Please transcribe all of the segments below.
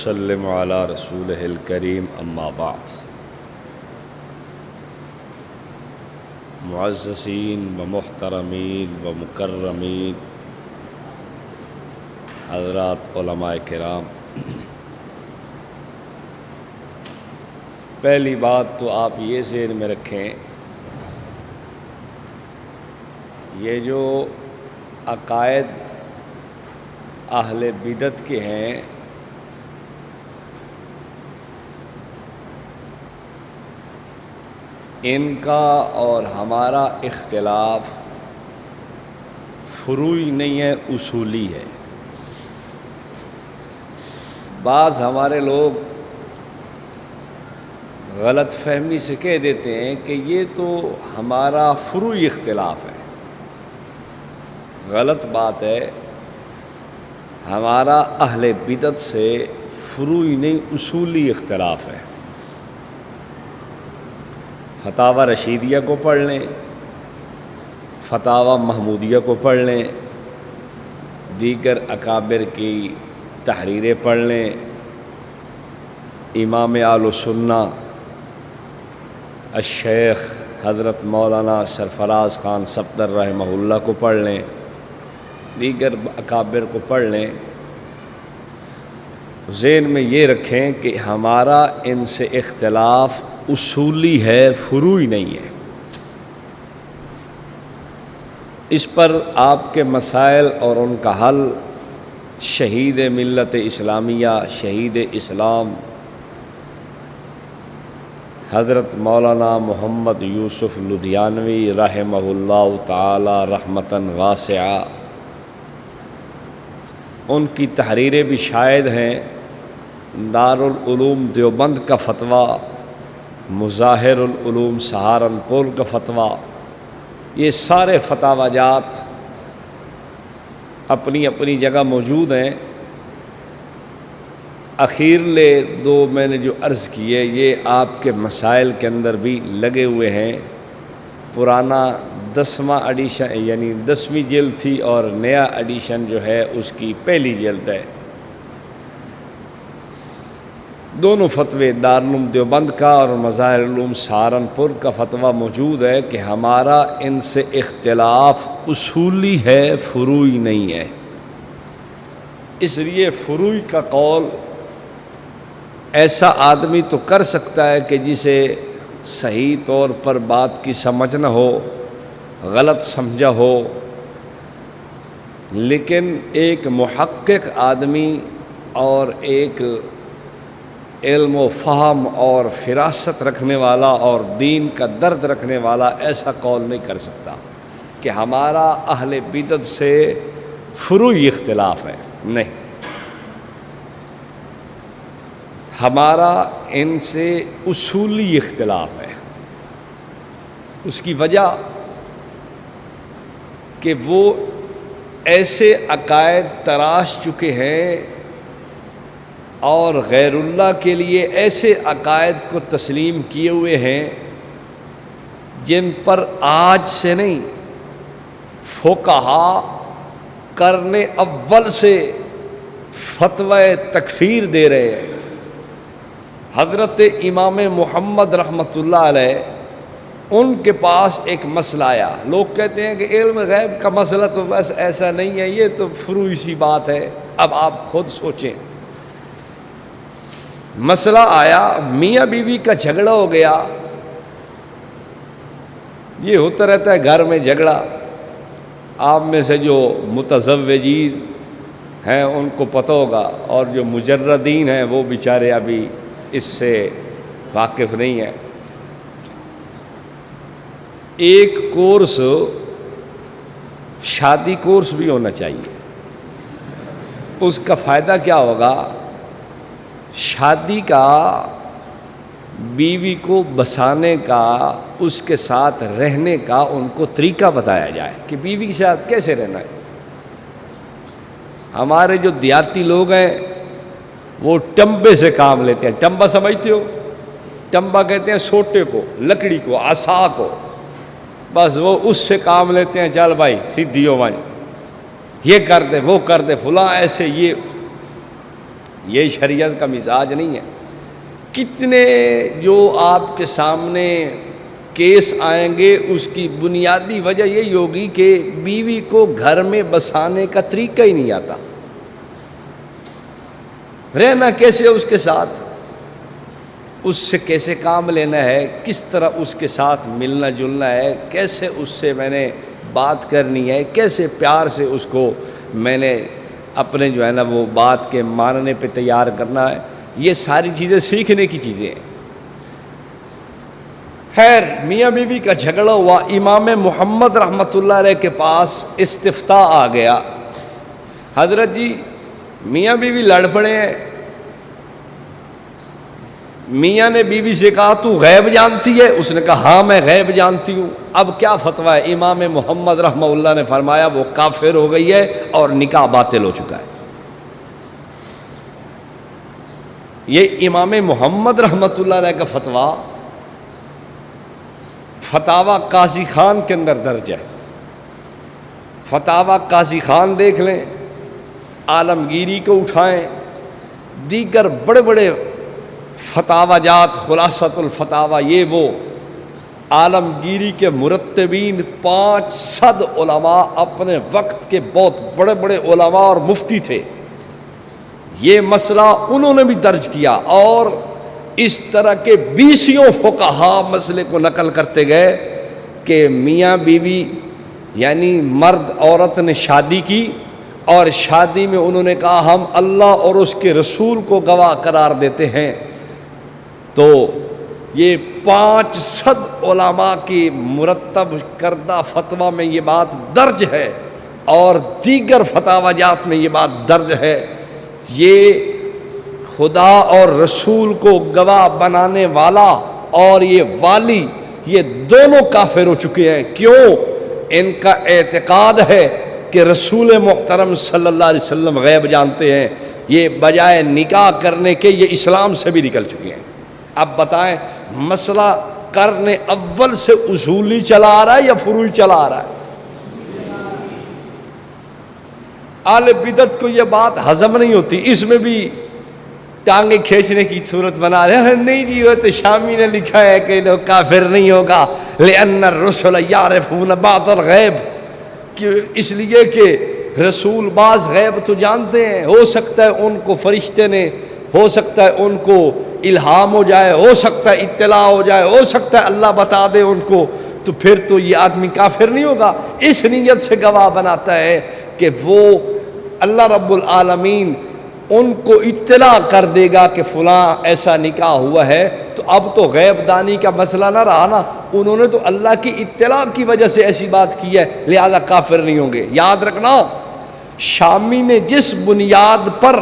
وسلم علی رسولہ الکریم اما بعد۔ معززین و محترمین و مکرمین حضرات علماء کرام، پہلی بات تو آپ یہ ذہن میں رکھیں، یہ جو عقائد اہل بدعت کے ہیں ان کا اور ہمارا اختلاف فروعی نہیں ہے، اصولی ہے۔ بعض ہمارے لوگ غلط فہمی سے کہہ دیتے ہیں کہ یہ تو ہمارا فروعی اختلاف ہے۔ غلط بات ہے، ہمارا اہل بدعت سے فروعی نہیں اصولی اختلاف ہے۔ فتاوی رشیدیہ کو پڑھ لیں، فتاوی محمودیہ کو پڑھ لیں، دیگر اکابر کی تحریریں پڑھ لیں، امام اہل سنہ الشیخ حضرت مولانا سرفراز خان صفدر رحمہ اللہ کو پڑھ لیں، دیگر اکابر کو پڑھ لیں، ذہن میں یہ رکھیں کہ ہمارا ان سے اختلاف اصولی ہے، فروعی نہیں ہے۔ اس پر آپ کے مسائل اور ان کا حل شہید ملت اسلامیہ، شہید اسلام حضرت مولانا محمد یوسف لدھیانوی رحمہ اللہ تعالی رحمتاً واسعہ، ان کی تحریریں بھی شائع ہیں۔ دارالعلوم دیوبند کا فتویٰ، مظاہر العلوم سہارنپور کا فتویٰ، یہ سارے فتاوی جات اپنی اپنی جگہ موجود ہیں۔ اخیرلے دو میں نے جو عرض کیے یہ آپ کے مسائل کے اندر بھی لگے ہوئے ہیں۔ پرانا 10واں ایڈیشن یعنی 10ویں جلد تھی اور نیا ایڈیشن جو ہے اس کی پہلی جلد ہے۔ دونوں فتوے دارالعلوم دیوبند کا اور مظاہر العلوم سہارنپور کا فتویٰ موجود ہے کہ ہمارا ان سے اختلاف اصولی ہے، فروعی نہیں ہے۔ اس لیے فروعی کا قول ایسا آدمی تو کر سکتا ہے کہ جسے صحیح طور پر بات کی سمجھ نہ ہو، غلط سمجھا ہو، لیکن ایک محقق آدمی اور ایک علم و فہم اور فراست رکھنے والا اور دین کا درد رکھنے والا ایسا قول نہیں کر سکتا کہ ہمارا اہل بدعت سے فروعی اختلاف ہے۔ نہیں، ہمارا ان سے اصولی اختلاف ہے۔ اس کی وجہ کہ وہ ایسے عقائد تراش چکے ہیں اور غیر اللہ کے لیے ایسے عقائد کو تسلیم کیے ہوئے ہیں جن پر آج سے نہیں، فقہا قرن اول سے فتوی تکفیر دے رہے ہیں۔ حضرت امام محمد رحمۃ اللہ علیہ ان کے پاس ایک مسئلہ آیا، لوگ کہتے ہیں کہ علم غیب کا مسئلہ تو بس ایسا نہیں ہے، یہ تو فروعی سی بات ہے۔ اب آپ خود سوچیں، مسئلہ آیا، میاں بیوی کا جھگڑا ہو گیا۔ یہ ہوتا رہتا ہے گھر میں جھگڑا۔ آپ میں سے جو متزوجین ہیں ان کو پتہ ہوگا، اور جو مجردین ہیں وہ بیچارے ابھی اس سے واقف نہیں ہیں۔ ایک کورس شادی کورس بھی ہونا چاہیے۔ اس کا فائدہ کیا ہوگا؟ شادی کا، بیوی کو بسانے کا، اس کے ساتھ رہنے کا ان کو طریقہ بتایا جائے کہ بیوی کے ساتھ کیسے رہنا ہے۔ ہمارے جو دیہاتی لوگ ہیں وہ ٹمبے سے کام لیتے ہیں۔ ٹمبا سمجھتے ہو؟ ٹمبا کہتے ہیں سوٹے کو، لکڑی کو، عصا کو، بس وہ اس سے کام لیتے ہیں۔ چل بھائی سیدھی ہو بھائی، یہ کر دے وہ کر دے، فلاں ایسے، یہ یہ شریعت کا مزاج نہیں ہے۔ کتنے جو آپ کے سامنے کیس آئیں گے، اس کی بنیادی وجہ یہی ہوگی کہ بیوی کو گھر میں بسانے کا طریقہ ہی نہیں آتا، رہنا کیسے اس کے ساتھ، اس سے کیسے کام لینا ہے، کس طرح اس کے ساتھ ملنا جلنا ہے، کیسے اس سے میں نے بات کرنی ہے، کیسے پیار سے اس کو میں نے اپنے جو ہے نا وہ بات کے ماننے پہ تیار کرنا ہے، یہ ساری چیزیں سیکھنے کی چیزیں ہیں۔ خیر، میاں بیوی کا جھگڑا ہوا، امام محمد رحمۃ اللہ علیہ کے پاس استفتاء آ گیا، حضرت جی میاں بیوی لڑ پڑے ہیں۔ میاں نے بیوی سے کہا تو غیب جانتی ہے؟ اس نے کہا ہاں میں غیب جانتی ہوں۔ اب کیا فتویٰ ہے؟ امام محمد رحمہ اللہ نے فرمایا وہ کافر ہو گئی ہے اور نکاح باطل ہو چکا ہے۔ یہ امام محمد رحمۃ اللہ علیہ کا فتویٰ فتاوی قاضی خان کے اندر درج ہے۔ فتاوی قاضی خان دیکھ لیں، عالمگیری کو اٹھائیں، دیگر بڑے بڑے فتاوی جات، خلاصۃ الفتاوی، یہ وہ عالمگیری کے مرتبین 500 علماء اپنے وقت کے بہت بڑے بڑے علماء اور مفتی تھے، یہ مسئلہ انہوں نے بھی درج کیا، اور اس طرح کے 20 فقہا مسئلے کو نقل کرتے گئے کہ میاں بیوی یعنی مرد عورت نے شادی کی، اور شادی میں انہوں نے کہا ہم اللہ اور اس کے رسول کو گواہ قرار دیتے ہیں، تو یہ 500 علماء کی مرتب کردہ فتویٰ میں یہ بات درج ہے، اور دیگر فتاوی جات میں یہ بات درج ہے۔ یہ خدا اور رسول کو گواہ بنانے والا اور یہ والی، یہ دونوں کافر ہو چکے ہیں۔ کیوں؟ ان کا اعتقاد ہے کہ رسول محترم صلی اللہ علیہ وسلم غیب جانتے ہیں، یہ بجائے نکاح کرنے کے یہ اسلام سے بھی نکل چکے ہیں۔ اب بتائیں مسئلہ قرن اول سے اصولی چلا آ رہا ہے یا فروعی چلا آ رہا ہے؟ اہل بدعت کو یہ بات ہضم نہیں ہوتی، اس میں بھی ٹانگیں کھینچنے کی صورت بنا رہے ہیں، نہیں جی وہ تو شامی نے لکھا ہے کہ لوگ کافر نہیں ہوگا، لأن الرسل یعرفون بعض الغیب، اس لیے کہ رسول بعض غیب تو جانتے ہیں، ہو سکتا ہے ان کو فرشتے نے، ہو سکتا ہے ان کو الہام ہو جائے، ہو سکتا ہے اطلاع ہو جائے، ہو سکتا ہے اللہ بتا دے ان کو، تو پھر تو یہ آدمی کافر نہیں ہوگا۔ اس نیت سے گواہ بناتا ہے کہ وہ اللہ رب العالمین ان کو اطلاع کر دے گا کہ فلاں ایسا نکاح ہوا ہے، تو اب تو غیب دانی کا مسئلہ نہ رہا نا، انہوں نے تو اللہ کی اطلاع کی وجہ سے ایسی بات کی ہے، لہذا کافر نہیں ہوں گے۔ یاد رکھنا، شامی نے جس بنیاد پر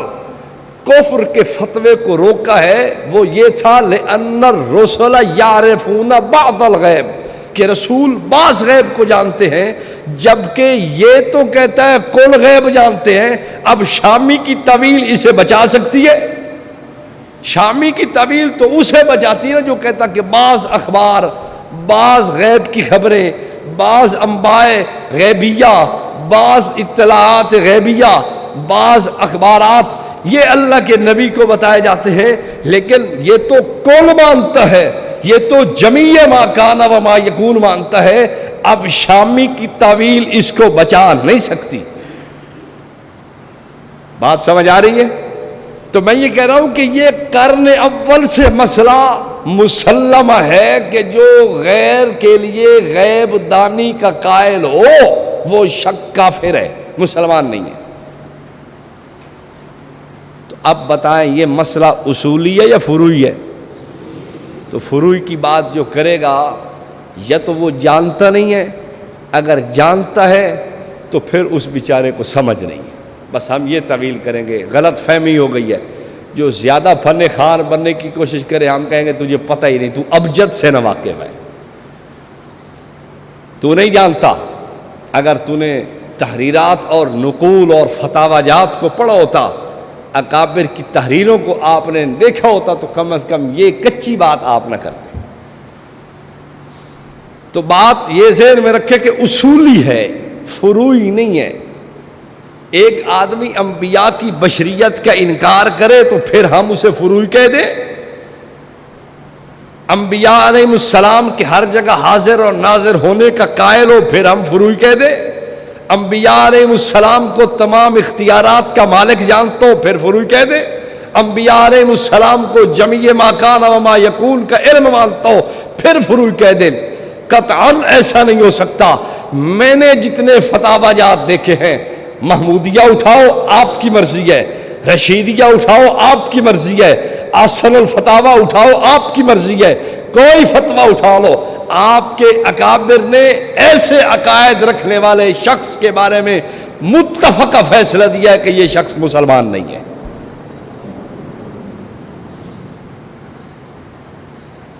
کفر کے فتوے کو روکا ہے وہ یہ تھا لأن الرسل یعرفون بعض الغیب، کہ رسول بعض غیب کو جانتے ہیں، جبکہ یہ تو کہتا ہے کل غیب جانتے ہیں۔ اب شامی کی تعویل اسے بچا سکتی ہے؟ شامی کی تعویل تو اسے بچاتی ہے نا جو کہتا کہ بعض اخبار، بعض غیب کی خبریں، بعض انباء غیبیہ، بعض اطلاعات غیبیہ، بعض اخبارات یہ اللہ کے نبی کو بتائے جاتے ہیں، لیکن یہ تو کل مانتا ہے، یہ تو جمیع ما کان و ما یکون مانتا ہے۔ اب شامی کی تعویل اس کو بچا نہیں سکتی۔ بات سمجھ آ رہی ہے؟ تو میں یہ کہہ رہا ہوں کہ یہ قرن اول سے مسئلہ مسلم ہے کہ جو غیر کے لیے غیب دانی کا قائل ہو وہ شک کافر ہے، مسلمان نہیں ہے۔ تو اب بتائیں یہ مسئلہ اصولی ہے یا فروعی ہے؟ تو فروعی کی بات جو کرے گا یا تو وہ جانتا نہیں ہے، اگر جانتا ہے تو پھر اس بیچارے کو سمجھ نہیں ہے، بس ہم یہ تعویل کریں گے، غلط فہمی ہو گئی ہے۔ جو زیادہ فن خوار بننے کی کوشش کرے ہم کہیں گے تجھے پتہ ہی نہیں، تو ابجد سے نہ واقف ہے، تو نہیں جانتا۔ اگر تو نے تحریرات اور نقول اور فتاوی جات کو پڑھا ہوتا، اکابر کی تحریروں کو آپ نے دیکھا ہوتا، تو کم از کم یہ کچی بات آپ نہ کرتے۔ تو بات یہ ذہن میں رکھے کہ اصولی ہے، فروعی نہیں ہے۔ ایک آدمی انبیاء کی بشریت کا انکار کرے تو پھر ہم اسے فروئی کہہ دیں؟ انبیاء علیہ السلام کے ہر جگہ حاضر اور ناظر ہونے کا قائل ہو پھر ہم فروئی کہہ دیں؟ انبیاء علیہ السلام کو تمام اختیارات کا مالک جانتا ہو پھر فروئی کہہ دیں؟ انبیاء علیہ السلام کو جمیع ما کان و ما یکون کا علم مانتا ہو پھر فروئی کہہ دیں؟ قطعاً ایسا نہیں ہو سکتا۔ میں نے جتنے فتاوی جات دیکھے ہیں، محمودیہ اٹھاؤ آپ کی مرضی ہے، رشیدیہ اٹھاؤ آپ کی مرضی ہے، احسن الفتاوی اٹھاؤ آپ کی مرضی ہے، کوئی فتویٰ اٹھا لو، آپ کے اکابر نے ایسے عقائد رکھنے والے شخص کے بارے میں متفقہ فیصلہ دیا ہے کہ یہ شخص مسلمان نہیں ہے۔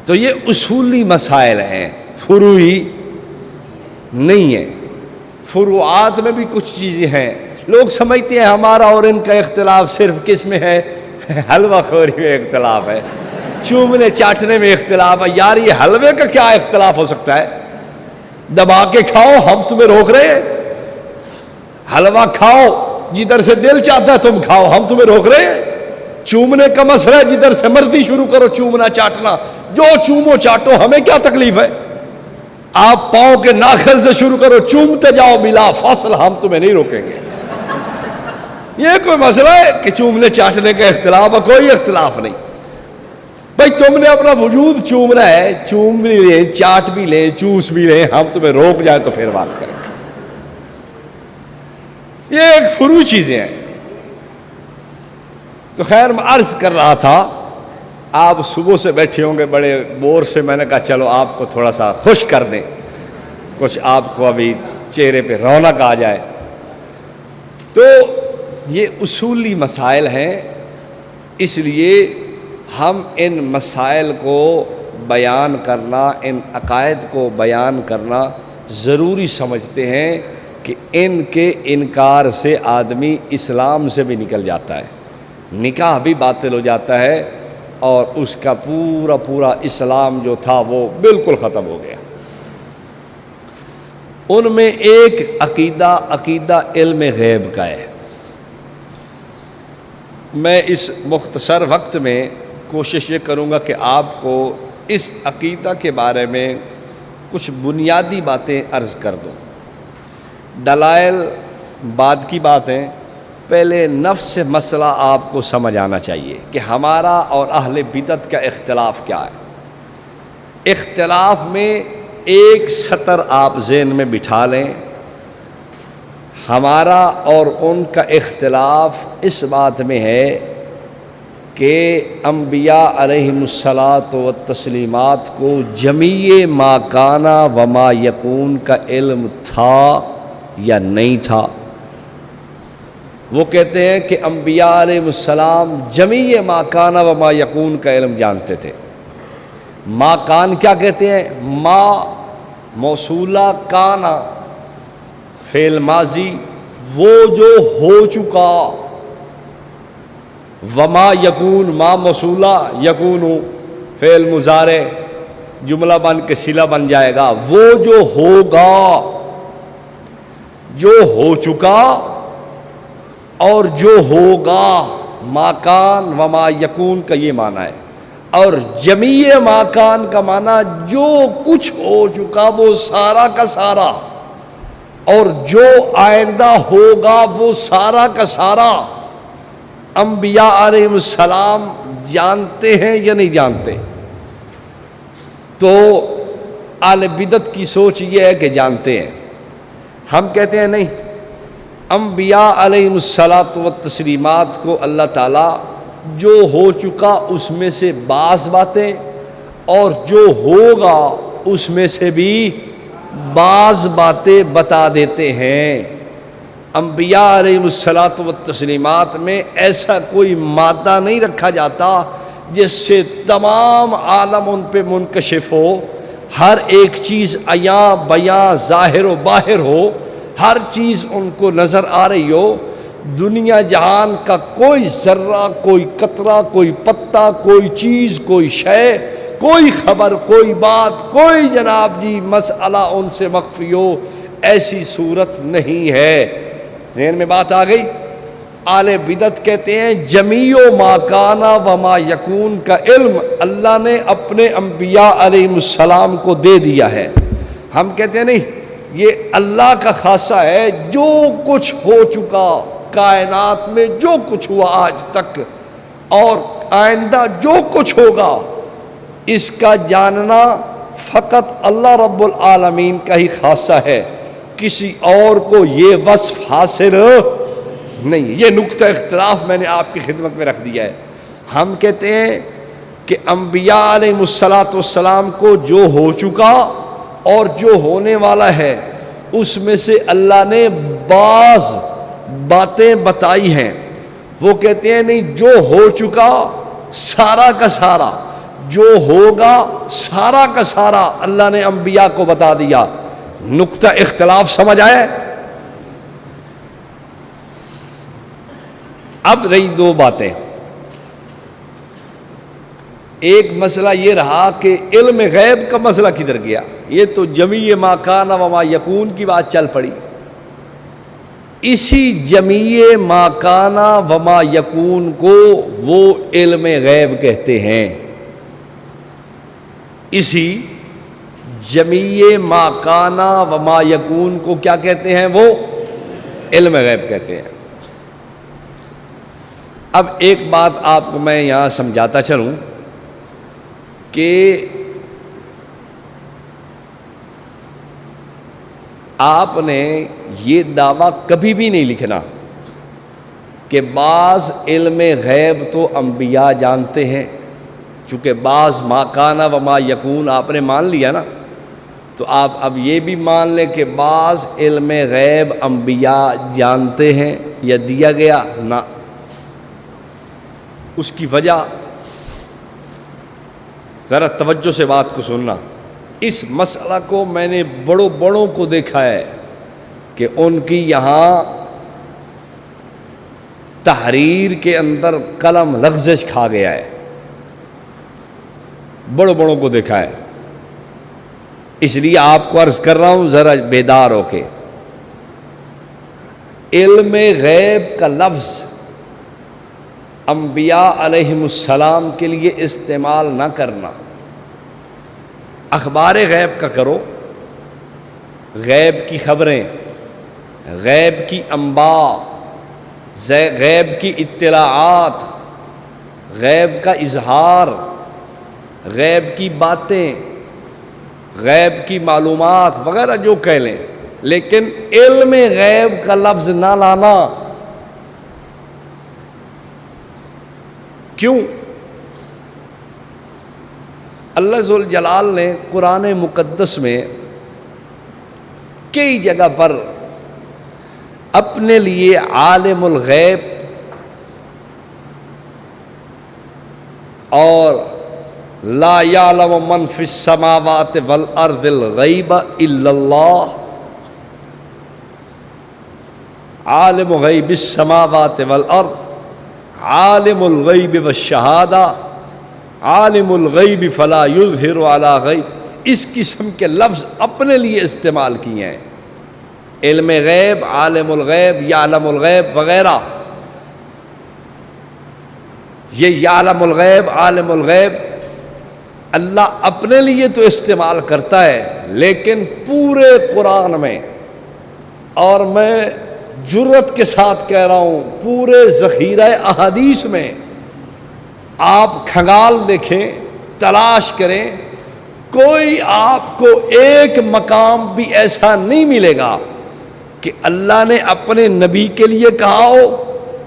تو یہ اصولی مسائل ہیں، فروعی نہیں ہے۔ فروعات میں بھی کچھ چیزیں ہیں، لوگ سمجھتے ہیں ہمارا اور ان کا اختلاف صرف کس میں ہے؟ حلوہ خوری میں اختلاف ہے، چومنے چاٹنے میں اختلاف ہے۔ یار یہ حلوے کا کیا اختلاف ہو سکتا ہے؟ دبا کے کھاؤ، ہم تمہیں روک رہے ہیں؟ حلوہ کھاؤ، جدھر سے دل چاہتا ہے تم کھاؤ، ہم تمہیں روک رہے ہیں؟ چومنے کا مسئلہ ہے، جدھر سے مرضی شروع کرو چومنا چاٹنا، جو چومو چاٹو، ہمیں کیا تکلیف ہے؟ آپ پاؤں کے ناخن سے شروع کرو، چومتے جاؤ بلا فاصل، ہم تمہیں نہیں روکیں گے۔ یہ کوئی مسئلہ ہے کہ چومنے چاٹنے کا اختلاف ہے؟ کوئی اختلاف نہیں بھائی، تم نے اپنا وجود چومنا ہے، چوم بھی لیں، چاٹ بھی لیں، چوس بھی لیں، ہم تمہیں روک جائیں تو پھر بات کریں۔ یہ ایک فروعی چیزیں ہیں۔ تو خیر میں عرض کر رہا تھا، آپ صبح سے بیٹھے ہوں گے بڑے بور سے، میں نے کہا چلو آپ کو تھوڑا سا خوش کر دیں، کچھ آپ کو ابھی چہرے پہ رونق آ جائے۔ تو یہ اصولی مسائل ہیں، اس لیے ہم ان مسائل کو بیان کرنا، ان عقائد کو بیان کرنا ضروری سمجھتے ہیں کہ ان کے انکار سے آدمی اسلام سے بھی نکل جاتا ہے، نکاح بھی باطل ہو جاتا ہے، اور اس کا پورا اسلام جو تھا وہ بالکل ختم ہو گیا۔ ان میں ایک عقیدہ علم غیب کا ہے۔ میں اس مختصر وقت میں کوشش یہ کروں گا کہ آپ کو اس عقیدہ کے بارے میں کچھ بنیادی باتیں عرض کر دوں۔ دلائل بعد کی بات ہیں، پہلے نفس مسئلہ آپ کو سمجھ آنا چاہیے کہ ہمارا اور اہل بدعت کا اختلاف کیا ہے۔ اختلاف میں ایک سطر آپ ذہن میں بٹھا لیں، ہمارا اور ان کا اختلاف اس بات میں ہے کہ انبیاء علیہم الصلاۃ والتسلیمات کو جمیع ما کان و ما یکون کا علم تھا یا نہیں تھا۔ وہ کہتے ہیں کہ انبیاء علیہ السلام جمیع ما کان و ما یکون کا علم جانتے تھے۔ ما کان کیا کہتے ہیں؟ ما موصولہ، کانا فعل ماضی، وہ جو ہو چکا، وما یکون ما موصولہ، یکون فعل مضارع، جملہ بن کے صلہ بن جائے گا، وہ جو ہوگا، جو ہو چکا اور جو ہوگا، ما کان و ما یکون کا یہ معنی ہے۔ اور جمیع ما کان کا معنی جو کچھ ہو چکا وہ سارا کا سارا، اور جو آئندہ ہوگا وہ سارا کا سارا انبیاء علیہ السلام جانتے ہیں یا نہیں جانتے؟ تو اہل بدعت کی سوچ یہ ہے کہ جانتے ہیں، ہم کہتے ہیں نہیں، انبیاء علیہ الصلاۃ والتسلیمات کو اللہ تعالیٰ جو ہو چکا اس میں سے بعض باتیں اور جو ہوگا اس میں سے بھی بعض باتیں بتا دیتے ہیں۔ انبیاء علیہ الصلاۃ والتسلیمات میں ایسا کوئی مادہ نہیں رکھا جاتا جس سے تمام عالم ان پہ منکشف ہو، ہر ایک چیز عیاں بیاں ظاہر و باہر ہو، ہر چیز ان کو نظر آ رہی ہو۔ دنیا جہان کا کوئی ذرہ، کوئی قطرہ، کوئی پتا، کوئی چیز، کوئی شے، کوئی خبر، کوئی بات، کوئی جناب جی مسئلہ ان سے مخفی ہو، ایسی صورت نہیں ہے۔ ذہن میں بات آ گئی؟ اہل بدعت کہتے ہیں جمیع ما کانا وما یکون کا علم اللہ نے اپنے انبیاء علیہ السلام کو دے دیا ہے. ہم کہتے ہیں نہیں، یہ اللہ کا خاصہ ہے، جو کچھ ہو چکا کائنات میں، جو کچھ ہوا آج تک اور آئندہ جو کچھ ہوگا، اس کا جاننا فقط اللہ رب العالمین کا ہی خاصہ ہے، کسی اور کو یہ وصف حاصل نہیں. یہ نقطہ اختلاف میں نے آپ کی خدمت میں رکھ دیا ہے. ہم کہتے ہیں کہ انبیاء علیہ السلام کو جو ہو چکا اور جو ہونے والا ہے اس میں سے اللہ نے بعض باتیں بتائی ہیں. وہ کہتے ہیں نہیں، جو ہو چکا سارا کا سارا، جو ہوگا سارا کا سارا اللہ نے انبیاء کو بتا دیا. نقطہ اختلاف سمجھ آئے؟ اب رہی دو باتیں. ایک مسئلہ یہ رہا کہ علم غیب کا مسئلہ کدھر گیا. یہ تو جمیع ما کان وما یکون کی بات چل پڑی. اسی جمیع ما کان وما یکون کو وہ علم غیب کہتے ہیں. اسی جمیع ما کان وما یکون کو کیا کہتے ہیں؟ وہ علم غیب کہتے ہیں. اب ایک بات آپ کو میں یہاں سمجھاتا چلوں کہ آپ نے یہ دعویٰ کبھی بھی نہیں لکھنا کہ بعض علم غیب تو انبیاء جانتے ہیں. چونکہ بعض ما کان وما یکون آپ نے مان لیا نا، تو آپ اب یہ بھی مان لیں کہ بعض علم غیب انبیاء جانتے ہیں یا دیا گیا نہ. اس کی وجہ ذرا توجہ سے بات کو سننا. اس مسئلہ کو میں نے بڑوں کو دیکھا ہے کہ ان کی یہاں تحریر کے اندر قلم لغزش کھا گیا ہے. بڑوں کو دیکھا ہے. اس لیے آپ کو عرض کر رہا ہوں ذرا بیدار ہو کے. علم غیب کا لفظ انبیاء علیہ السلام کے لیے استعمال نہ کرنا. اخبار غیب کا کرو، غیب کی خبریں، غیب کی انباء، غیب کی اطلاعات، غیب کا اظہار، غیب کی باتیں، غیب کی معلومات وغیرہ جو کہہ لیں، لیکن علم غیب کا لفظ نہ لانا. کیوں؟ اللہ ذوالجلال نے قرآن مقدس میں کئی جگہ پر اپنے لیے عالم الغیب اور لا یعلم من فی السماوات والارض الغیب الا اللہ، عالم غیب السماوات والارض، عالم الغیب والشہادہ، عالم الغیب فلا یظہر علی غیب، اس قسم کے لفظ اپنے لیے استعمال کیے ہیں. علم غیب، عالم الغیب، یعلم الغیب وغیرہ. یہ یعلم الغیب، عالم الغیب اللہ اپنے لیے تو استعمال کرتا ہے، لیکن پورے قرآن میں، اور میں جرت کے ساتھ کہہ رہا ہوں پورے ذخیرہ احادیث میں آپ کھنگال دیکھیں، تلاش کریں، کوئی آپ کو ایک مقام بھی ایسا نہیں ملے گا کہ اللہ نے اپنے نبی کے لیے کہا ہو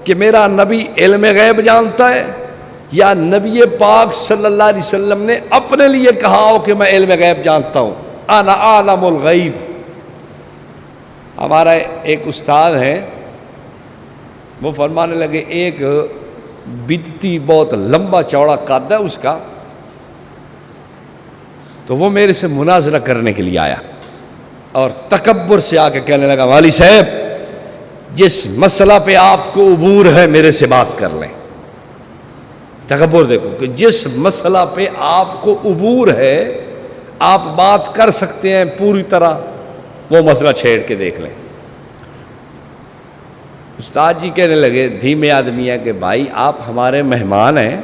کہ میرا نبی علم غیب جانتا ہے، یا نبی پاک صلی اللہ علیہ وسلم نے اپنے لیے کہا ہو کہ میں علم غیب جانتا ہوں، انا عالم الغیب. ہمارا ایک استاد ہیں، وہ فرمانے لگے ایک بدتی بہت لمبا چوڑا قد ہے اس کا، تو وہ میرے سے مناظرہ کرنے کے لیے آیا اور تکبر سے آ کے کہنے لگا والی صاحب جس مسئلہ پہ آپ کو عبور ہے میرے سے بات کر لیں. تکبر دیکھو کہ جس مسئلہ پہ آپ کو عبور ہے آپ بات کر سکتے ہیں پوری طرح، وہ مسئلہ چھیڑ کے دیکھ لیں. استاد جی کہنے لگے، دھیمے آدمی ہے، کہ بھائی آپ ہمارے مہمان ہیں،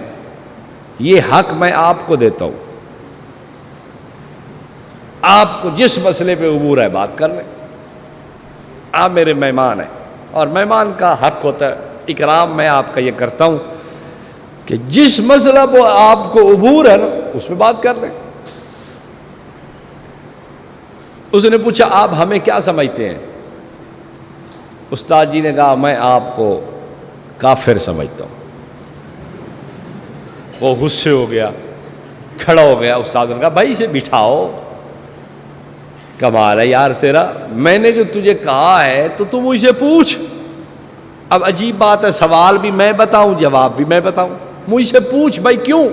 یہ حق میں آپ کو دیتا ہوں، آپ کو جس مسئلے پہ عبور ہے بات کر لیں، آپ میرے مہمان ہیں، اور مہمان کا حق ہوتا ہے اکرام، میں آپ کا یہ کرتا ہوں کہ جس مسئلہ پہ آپ کو عبور ہے نا اس پہ بات کر لیں۔ اس نے پوچھا آپ ہمیں کیا سمجھتے ہیں؟ استاد جی نے کہا میں آپ کو کافر سمجھتا ہوں۔ وہ غصے ہو گیا، کھڑا ہو گیا۔ استاد نے کہا بھائی اسے بٹھاؤ، کمال ہے یار تیرا، میں نے جو تجھے کہا ہے تو تم اسے پوچھ۔ اب عجیب بات ہے، سوال بھی میں بتاؤں جواب بھی میں بتاؤں، مجھ سے پوچھ بھائی کیوں؟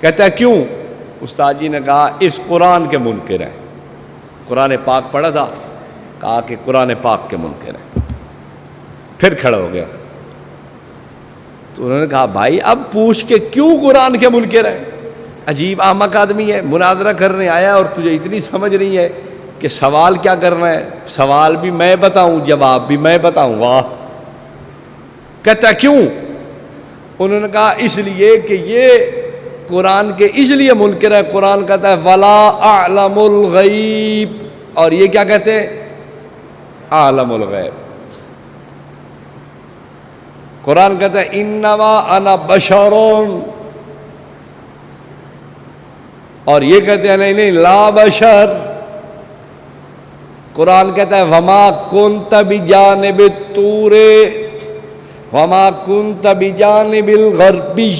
کہتا ہے کیوں؟ استاد جی نے کہا اس قرآن کے منکر ہیں۔ قرآن پاک پڑھا تھا، کہا کہ قرآن پاک کے منکر ہیں۔ پھر کھڑا ہو گیا تو انہوں نے کہا بھائی اب پوچھ کے کیوں قرآن کے منکر ہیں؟ عجیب احمق آدمی ہے، مناظرہ کرنے آیا اور تجھے اتنی سمجھ نہیں ہے کہ سوال کیا کرنا ہے، سوال بھی میں بتاؤں جواب بھی میں بتاؤں۔ واہ! کہتا کیوں؟ انہوں نے کہا اس لیے کہ یہ قرآن کے اس لیے منکر ہے، قرآن کہتا ہے ولا اعلم الغیب، اور یہ کیا کہتے ہیں؟ عالم الغیب۔ قرآن کہتا ہے انما انا بشرون، اور یہ کہتے ہیں نہیں لا بشر۔ قرآن کہتا ہے وما کنت بجانب الطور وما کنت بجانب الغربی،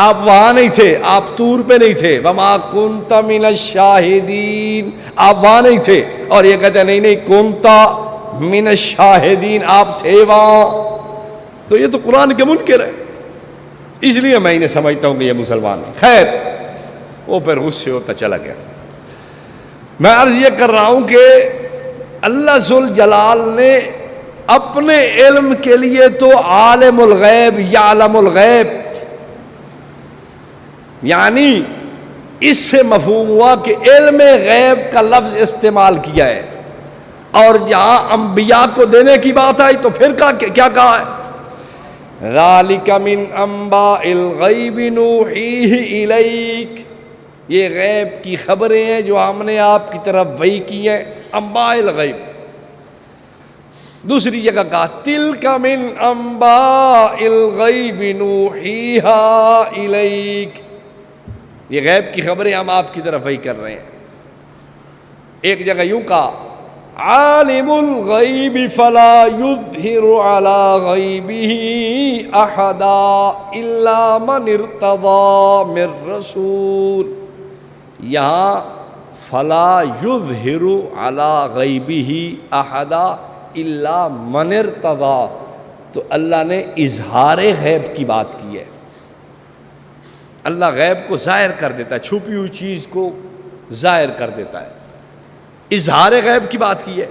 آپ وہاں نہیں تھے، آپ طور پہ نہیں تھے۔ وما کنت من الشاہدین، آپ وہاں نہیں تھے، اور یہ کہتے ہیں نہیں کنت من الشاہدین، آپ تھے وہاں۔ تو یہ تو قرآن کے منکر ہے، اس لیے میں انہیں سمجھتا ہوں کہ یہ مسلمان ہے۔ خیر، وہ پھر غصے ہوتا چلا گیا۔ میں عرض یہ کر رہا ہوں کہ اللہ ذوالجلال نے اپنے علم کے لیے تو عالم الغیب یعلم الغیب، یعنی اس سے مفہوم ہوا کہ علم غیب کا لفظ استعمال کیا ہے، اور جہاں انبیاء کو دینے کی بات آئی تو پھر کیا کہا ہے؟ ذالک من انباء الغیب نوحیہ الیک، یہ غیب کی خبریں ہیں جو ہم نے آپ کی طرف وحی کی ہیں، انباء الغیب۔ دوسری جگہ کہا تلک من انباء الغیب نوحیہا الیک، یہ غیب کی خبریں ہم آپ کی طرف وحی کر رہے ہیں۔ ایک جگہ یوں کہا عالم الغیب فلا یظہر علی غیبہ احدا الا من ارتضی من رسول، یہاں فلا یظہر علی غیبہ احدا الا من ارتضی، تو اللہ نے اظہار غیب کی بات کی ہے۔ اللہ غیب کو ظاہر کر دیتا ہے، چھپی ہوئی چیز کو ظاہر کر دیتا ہے، اظہار غیب کی بات کی ہے۔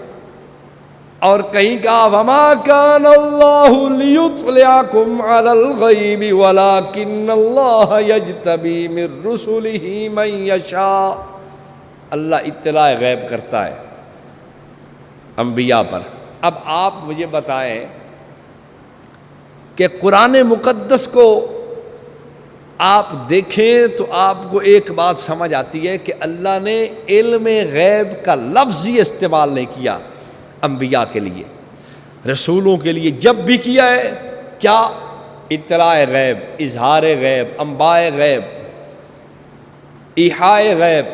اور کہیں کہا وما کان اللہ لیطلعکم علی الغیب ولکن اللہ یجتبی من رسلہ من یشاء، اللہ اطلاع غیب کرتا ہے انبیاء پر۔ اب آپ مجھے بتائیں کہ قرآن مقدس کو آپ دیکھیں تو آپ کو ایک بات سمجھ آتی ہے کہ اللہ نے علم غیب کا لفظ ہی استعمال نہیں کیا انبیاء کے لیے، رسولوں کے لیے جب بھی کیا ہے کیا؟ اطلاع غیب، اظہار غیب، انباء غیب، ایحاء غیب،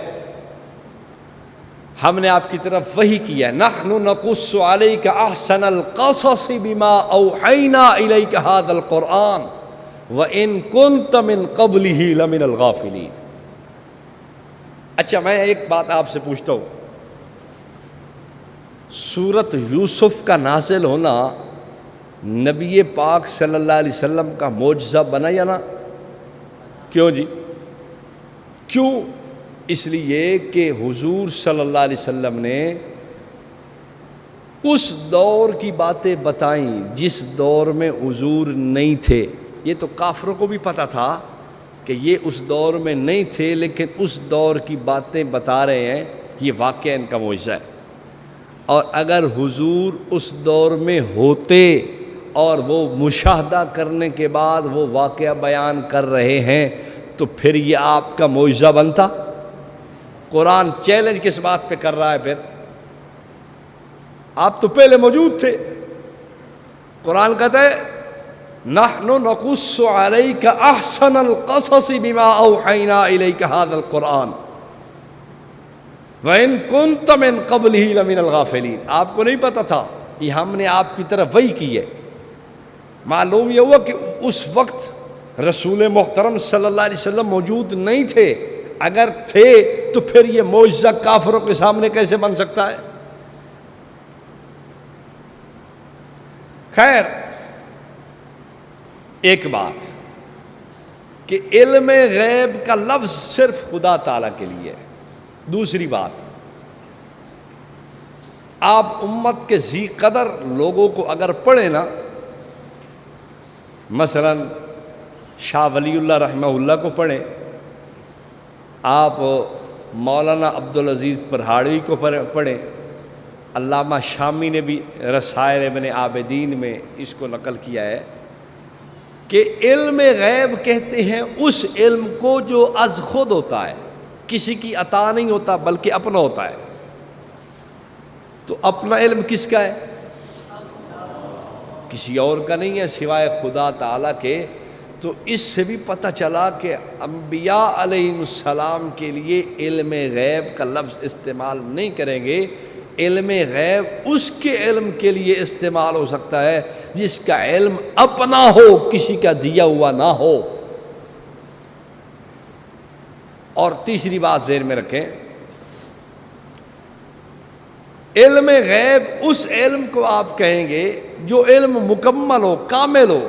ہم نے آپ کی طرف وحی کیا ہے۔ نحن نقص علیک احسن القصص بما اوحینا الیک ھذا القرآن وَإِن كُنْتَ مِن قَبْلِهِ لَمِنَ الْغَافِلِينَ۔ اچھا میں ایک بات آپ سے پوچھتا ہوں، سورۃ یوسف کا نازل ہونا نبی پاک صلی اللہ علیہ وسلم کا معجزہ بنا یا نہ؟ کیوں جی؟ کیوں؟ اس لیے کہ حضور صلی اللہ علیہ وسلم نے اس دور کی باتیں بتائیں جس دور میں حضور نہیں تھے۔ یہ تو کافروں کو بھی پتہ تھا کہ یہ اس دور میں نہیں تھے، لیکن اس دور کی باتیں بتا رہے ہیں، یہ واقعہ ان کا معجزہ ہے۔ اور اگر حضور اس دور میں ہوتے اور وہ مشاہدہ کرنے کے بعد وہ واقعہ بیان کر رہے ہیں تو پھر یہ آپ کا معجزہ بنتا؟ قرآن چیلنج کس بات پہ کر رہا ہے؟ پھر آپ تو پہلے موجود تھے. قرآن کہتا ہے نحن نقص علیک احسن القصص بما اوحینا الیک ھذا القرآن وَإِن كُنتَ مِن قَبْلِهِ لَمِنَ الْغَافِلِينَ. آپ کو نہیں پتا تھا کہ ہم نے آپ کی طرف وحی کی ہے. معلوم یہ ہوا کہ اس وقت رسول محترم صلی اللہ علیہ وسلم موجود نہیں تھے. اگر تھے تو پھر یہ معجزہ کافروں کے سامنے کیسے بن سکتا ہے؟ خیر، ایک بات کہ علم غیب کا لفظ صرف خدا تعالیٰ کے لیے ہے. دوسری بات، آپ امت کے ذی قدر لوگوں کو اگر پڑھیں نا، مثلا شاہ ولی اللہ رحمہ اللہ کو پڑھیں، آپ مولانا عبدالعزیز پرہاڑوی کو پڑھیں، علامہ شامی نے بھی رسائل ابن عابدین میں اس کو نقل کیا ہے کہ علم غیب کہتے ہیں اس علم کو جو از خود ہوتا ہے، کسی کی عطا نہیں ہوتا بلکہ اپنا ہوتا ہے. تو اپنا علم کس کا ہے؟ کسی اور کا نہیں ہے سوائے خدا تعالیٰ کے. تو اس سے بھی پتہ چلا کہ انبیاء علیہ السلام کے لیے علم غیب کا لفظ استعمال نہیں کریں گے. علم غیب اس کے علم کے لیے استعمال ہو سکتا ہے جس کا علم اپنا ہو، کسی کا دیا ہوا نہ ہو. اور تیسری بات ذہن میں رکھیں، علم غیب اس علم کو آپ کہیں گے جو علم مکمل ہو، کامل ہو،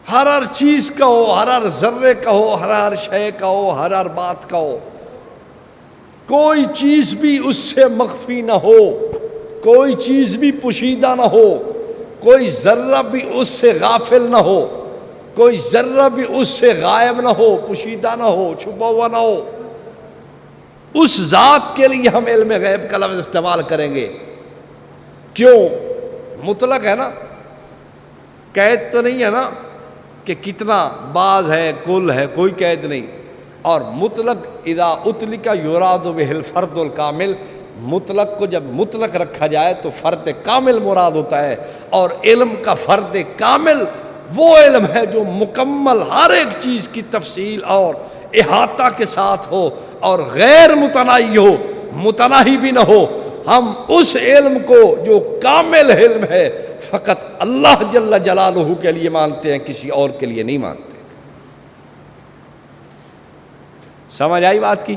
ہر چیز کا ہو، ہر ذرے کا ہو، ہر شے کا ہو، ہر بات کا ہو. کوئی چیز بھی اس سے مخفی نہ ہو، کوئی چیز بھی پوشیدہ نہ ہو، کوئی ذرہ بھی اس سے غافل نہ ہو، کوئی ذرہ بھی اس سے غائب نہ ہو، پوشیدہ نہ ہو، چھپا ہوا نہ ہو. اس ذات کے لیے ہم علم غیب کا لفظ استعمال کریں گے. کیوں؟ مطلق ہے نا، قید تو نہیں ہے نا کہ کتنا، بعض ہے، کل ہے، کوئی قید نہیں. اور مطلق اذا اطلق یراد بہ الفرد الکامل، مطلق کو جب مطلق رکھا جائے تو فرد کامل مراد ہوتا ہے. اور علم کا فرد کامل وہ علم ہے جو مکمل ہر ایک چیز کی تفصیل اور احاطہ کے ساتھ ہو اور غیر متناہی ہو، متناہی بھی نہ ہو. ہم اس علم کو جو کامل علم ہے فقط اللہ جل جلالہ کے لیے مانتے ہیں، کسی اور کے لیے نہیں مانتے. سمجھ آئی بات کی؟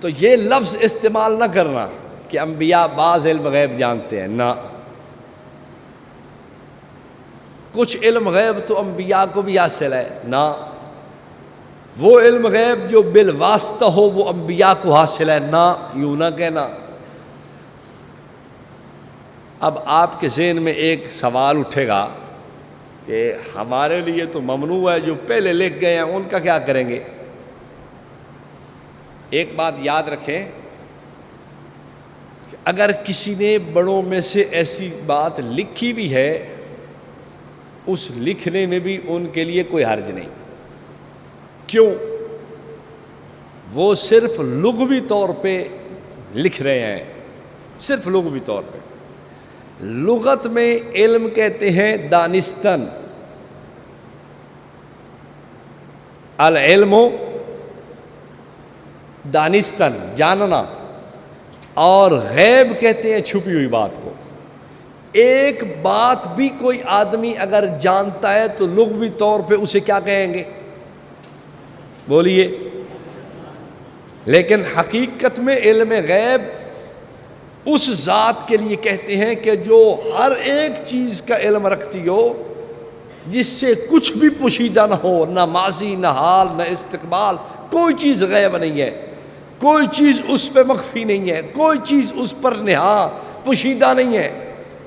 تو یہ لفظ استعمال نہ کرنا کہ انبیاء بعض علم غیب جانتے ہیں، نہ. کچھ علم غیب تو انبیاء کو بھی حاصل ہے، نہ. وہ علم غیب جو بالواسطہ ہو وہ انبیاء کو حاصل ہے، نہ. یوں نہ کہنا. اب آپ کے ذہن میں ایک سوال اٹھے گا کہ ہمارے لیے تو ممنوع ہے، جو پہلے لکھ گئے ہیں ان کا کیا کریں گے؟ ایک بات یاد رکھیں کہ اگر کسی نے بڑوں میں سے ایسی بات لکھی بھی ہے، اس لکھنے میں بھی ان کے لیے کوئی حرج نہیں. کیوں؟ وہ صرف لغوی طور پہ لکھ رہے ہیں، صرف لغوی طور پہ. لغت میں علم کہتے ہیں دانستن، العلم دانستن، جاننا. اور غیب کہتے ہیں چھپی ہوئی بات کو. ایک بات بھی کوئی آدمی اگر جانتا ہے تو لغوی طور پہ اسے کیا کہیں گے؟ بولیے. لیکن حقیقت میں علم غیب اس ذات کے لیے کہتے ہیں کہ جو ہر ایک چیز کا علم رکھتی ہو، جس سے کچھ بھی پوشیدہ نہ ہو، نہ ماضی، نہ حال، نہ استقبال. کوئی چیز غیب نہیں ہے، کوئی چیز اس پہ مخفی نہیں ہے، کوئی چیز اس پر نہا پوشیدہ نہیں ہے،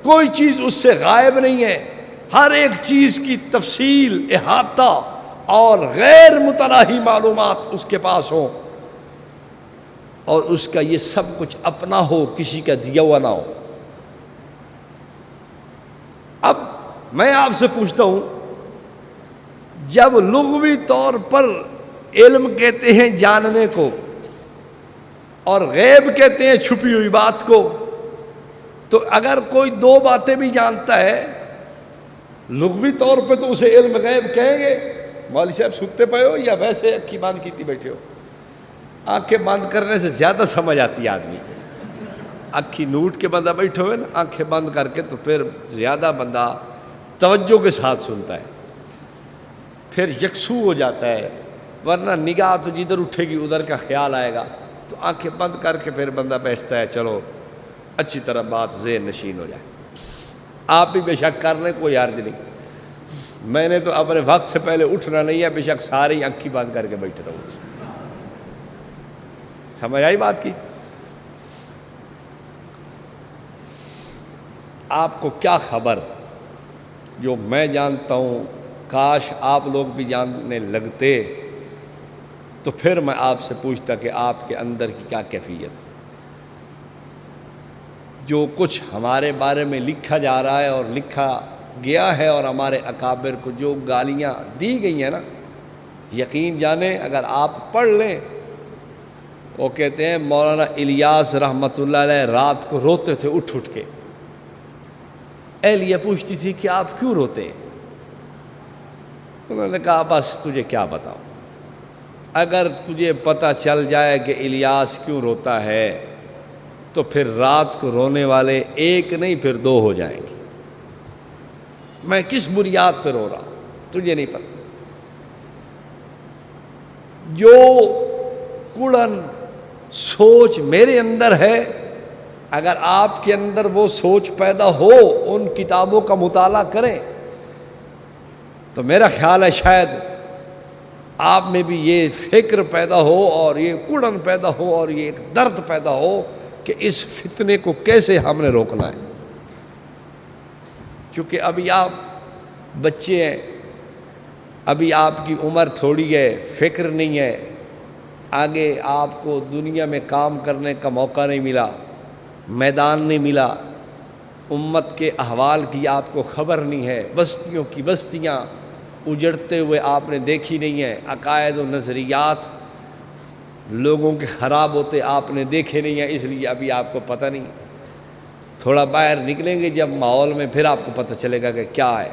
کوئی چیز اس سے غائب نہیں ہے. ہر ایک چیز کی تفصیل، احاطہ اور غیر متناہی معلومات اس کے پاس ہوں. اور اس کا یہ سب کچھ اپنا ہو، کسی کا دیا ہوا نہ ہو۔ اب میں آپ سے پوچھتا ہوں، جب لغوی طور پر علم کہتے ہیں جاننے کو اور غیب کہتے ہیں چھپی ہوئی بات کو، تو اگر کوئی دو باتیں بھی جانتا ہے لغوی طور پہ تو اسے علم غیب کہیں گے۔ مولوی صاحب سکتے پے ہو یا ویسے اکھی بند کیتی بیٹھے ہو؟ آنکھیں بند کرنے سے زیادہ سمجھ آتی ہے آدمی کو۔ اکھی نوٹ کے بندہ بیٹھے ہوئے نا، آنکھیں بند کر کے، تو پھر زیادہ بندہ توجہ کے ساتھ سنتا ہے، پھر یکسو ہو جاتا ہے، ورنہ نگاہ تو جدھر اٹھے گی ادھر کا خیال آئے گا۔ تو آنکھیں بند کر کے پھر بندہ بیٹھتا ہے، چلو اچھی طرح بات ذہن نشین ہو جائے۔ آپ بھی بے شک کر لیں، کوئی حرج نہیں۔ میں نے تو اپنے وقت سے پہلے اٹھنا نہیں ہے، بے شک ساری آنکھیں بند کر کے بیٹھے رہو۔ سمجھ آئی بات کی؟ آپ کو کیا خبر جو میں جانتا ہوں، کاش آپ لوگ بھی جاننے لگتے، تو پھر میں آپ سے پوچھتا کہ آپ کے اندر کی کیا کیفیت۔ جو کچھ ہمارے بارے میں لکھا جا رہا ہے اور لکھا گیا ہے، اور ہمارے اکابر کو جو گالیاں دی گئی ہیں نا، یقین جانیں اگر آپ پڑھ لیں، وہ کہتے ہیں مولانا الیاس رحمۃ اللہ علیہ رات کو روتے تھے اٹھ اٹھ کے۔ اہلیہ پوچھتی تھی کہ آپ کیوں روتے ہیں؟ انہوں نے کہا بس تجھے کیا بتاؤں، اگر تجھے پتہ چل جائے کہ الیاس کیوں روتا ہے تو پھر رات کو رونے والے ایک نہیں پھر دو ہو جائیں گے۔ میں کس بنیاد پہ رو رہا ہوں تجھے نہیں پتہ۔ جو کڑن سوچ میرے اندر ہے، اگر آپ کے اندر وہ سوچ پیدا ہو، ان کتابوں کا مطالعہ کریں، تو میرا خیال ہے شاید آپ میں بھی یہ فکر پیدا ہو اور یہ کڑن پیدا ہو اور یہ ایک درد پیدا ہو کہ اس فتنے کو کیسے ہم نے روکنا ہے۔ کیونکہ ابھی آپ بچے ہیں، ابھی آپ کی عمر تھوڑی ہے، فکر نہیں ہے، آگے آپ کو دنیا میں کام کرنے کا موقع نہیں ملا، میدان نہیں ملا، امت کے احوال کی آپ کو خبر نہیں ہے، بستیوں کی بستیاں اجڑتے ہوئے آپ نے دیکھی نہیں ہیں، عقائد و نظریات لوگوں کے خراب ہوتے آپ نے دیکھے نہیں ہیں، اس لیے ابھی آپ کو پتہ نہیں۔ تھوڑا باہر نکلیں گے جب ماحول میں، پھر آپ کو پتہ چلے گا کہ کیا ہے۔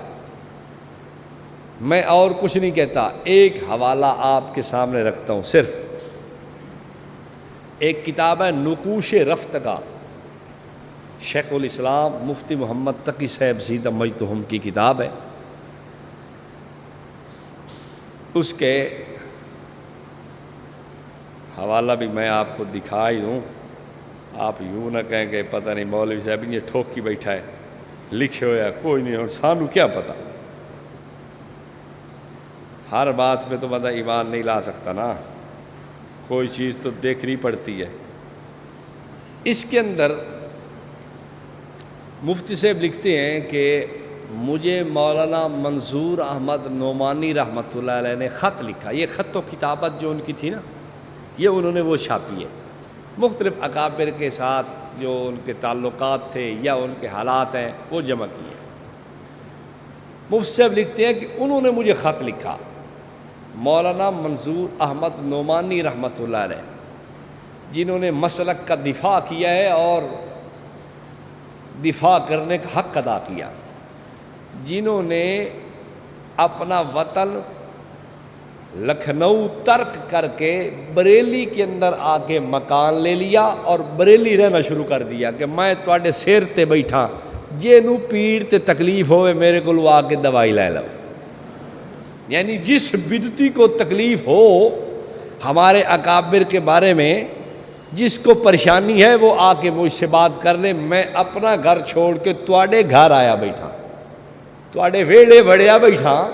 میں اور کچھ نہیں کہتا، ایک حوالہ آپ کے سامنے رکھتا ہوں، صرف ایک کتاب ہے نقوش رفتگاہ، شیخ الاسلام مفتی محمد تقی صاحب زیدہ مجدہم کی کتاب ہے۔ اس کے حوالہ بھی میں آپ کو دکھا ہی دوں، آپ یوں نہ کہیں کہ پتہ نہیں مولوی صاحب یہ ٹھوک کی بیٹھا ہے، لکھے ہویا کوئی نہیں، اور سانو کیا پتہ۔ ہر بات پہ تو بندہ ایمان نہیں لا سکتا نا، کوئی چیز تو دیکھنی پڑتی ہے۔ اس کے اندر مفتی صاحب لکھتے ہیں کہ مجھے مولانا منظور احمد نعمانی رحمۃ اللہ علیہ نے خط لکھا۔ یہ خط و کتابت جو ان کی تھی نا، یہ انہوں نے وہ چھاپی ہے، مختلف اکابر کے ساتھ جو ان کے تعلقات تھے یا ان کے حالات ہیں وہ جمع کیے۔ مفتی صاحب لکھتے ہیں کہ انہوں نے مجھے خط لکھا، مولانا منظور احمد نعمانی رحمۃ اللہ علیہ، جنہوں نے مسلک کا دفاع کیا ہے اور دفاع کرنے کا حق ادا کیا، جنہوں نے اپنا وطن لکھنؤ ترک کر کے بریلی کے اندر آ کے مکان لے لیا اور بریلی رہنا شروع کر دیا کہ میں تواڈے سیر تے بیٹھا، جے نو پیڑ تے تکلیف ہوئے میرے کو آ کے دوائی لے لو۔ یعنی جس بدعتی کو تکلیف ہو ہمارے اکابر کے بارے میں، جس کو پریشانی ہے وہ آ کے مجھ سے بات کر لے، میں اپنا گھر چھوڑ کے تواڈے گھر آیا بیٹھا، تواڈے ویڑے بڑھیا بیٹھا،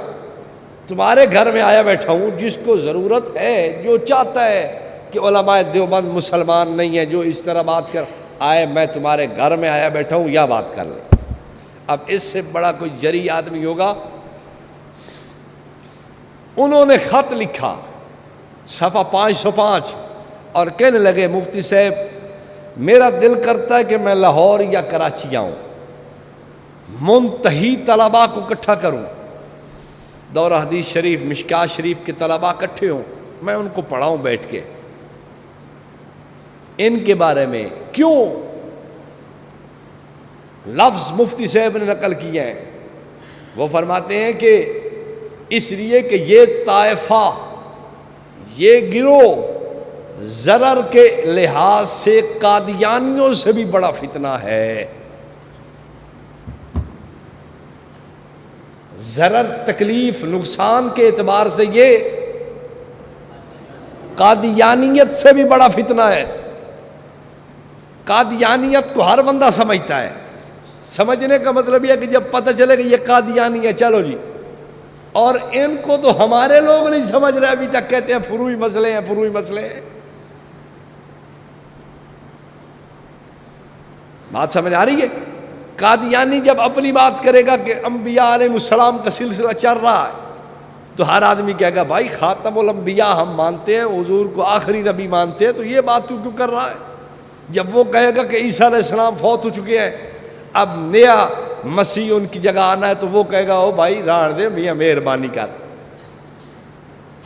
تمہارے گھر میں آیا بیٹھا ہوں۔ جس کو ضرورت ہے، جو چاہتا ہے کہ علماء دیوبند مسلمان نہیں ہے جو اس طرح بات کر آئے، میں تمہارے گھر میں آیا بیٹھا ہوں، یا بات کر لیں۔ اب اس سے بڑا کوئی جری آدمی ہوگا؟ انہوں نے خط لکھا، صفحہ 505، اور کہنے لگے مفتی صاحب میرا دل کرتا ہے کہ میں لاہور یا کراچی آؤں، منتہی طلباء کو اکٹھا کروں، دورہ حدیث شریف مشکات شریف کے طلباء اکٹھے ہوں، میں ان کو پڑھاؤں بیٹھ کے ان کے بارے میں۔ کیوں؟ لفظ مفتی صاحب نے نقل کیے ہیں، وہ فرماتے ہیں کہ اس لیے کہ یہ طائفہ، یہ گروہ ضرر کے لحاظ سے قادیانیوں سے بھی بڑا فتنہ ہے۔ ضرر، تکلیف، نقصان کے اعتبار سے یہ قادیانیت سے بھی بڑا فتنہ ہے۔ قادیانیت کو ہر بندہ سمجھتا ہے، سمجھنے کا مطلب یہ ہے کہ جب پتہ چلے کہ یہ قادیانی ہے چلو جی، اور ان کو تو ہمارے لوگ نہیں سمجھ رہے، ابھی تک کہتے ہیں فروعی مسئلے ہیں، فروعی مسئلے ہیں۔ بات سمجھ آ رہی ہے؟ قادیانی جب اپنی بات کرے گا کہ انبیاء علیہ السلام کا سلسلہ چل رہا ہے تو ہر آدمی کہے گا بھائی خاتم الانبیاء ہم مانتے ہیں، حضور کو آخری نبی مانتے ہیں، تو یہ بات تو کیوں کر رہا ہے؟ جب وہ کہے گا کہ عیسیٰ علیہ السلام فوت ہو چکے ہیں، اب نیا مسیح ان کی جگہ آنا ہے، تو وہ کہے گا او بھائی ران دے میاں مہربانی کر،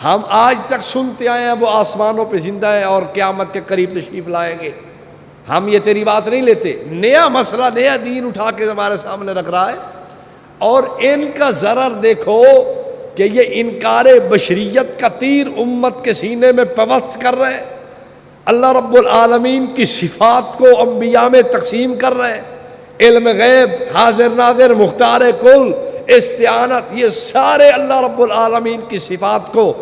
ہم آج تک سنتے آئے ہیں وہ آسمانوں پہ زندہ ہیں اور قیامت کے قریب تشریف لائیں گے، ہم یہ تیری بات نہیں لیتے۔ نیا مسئلہ، نیا دین اٹھا کے ہمارے سامنے رکھ رہا ہے، اور ان کا ضرر دیکھو کہ یہ انکار بشریت کا تیر امت کے سینے میں پیوست کر رہے ہیں، اللہ رب العالمین کی صفات کو انبیاء میں تقسیم کر رہے ہیں، علم غیب، حاضر ناظر، مختار کل، استعانت، یہ سارے اللہ رب العالمین کی صفات کو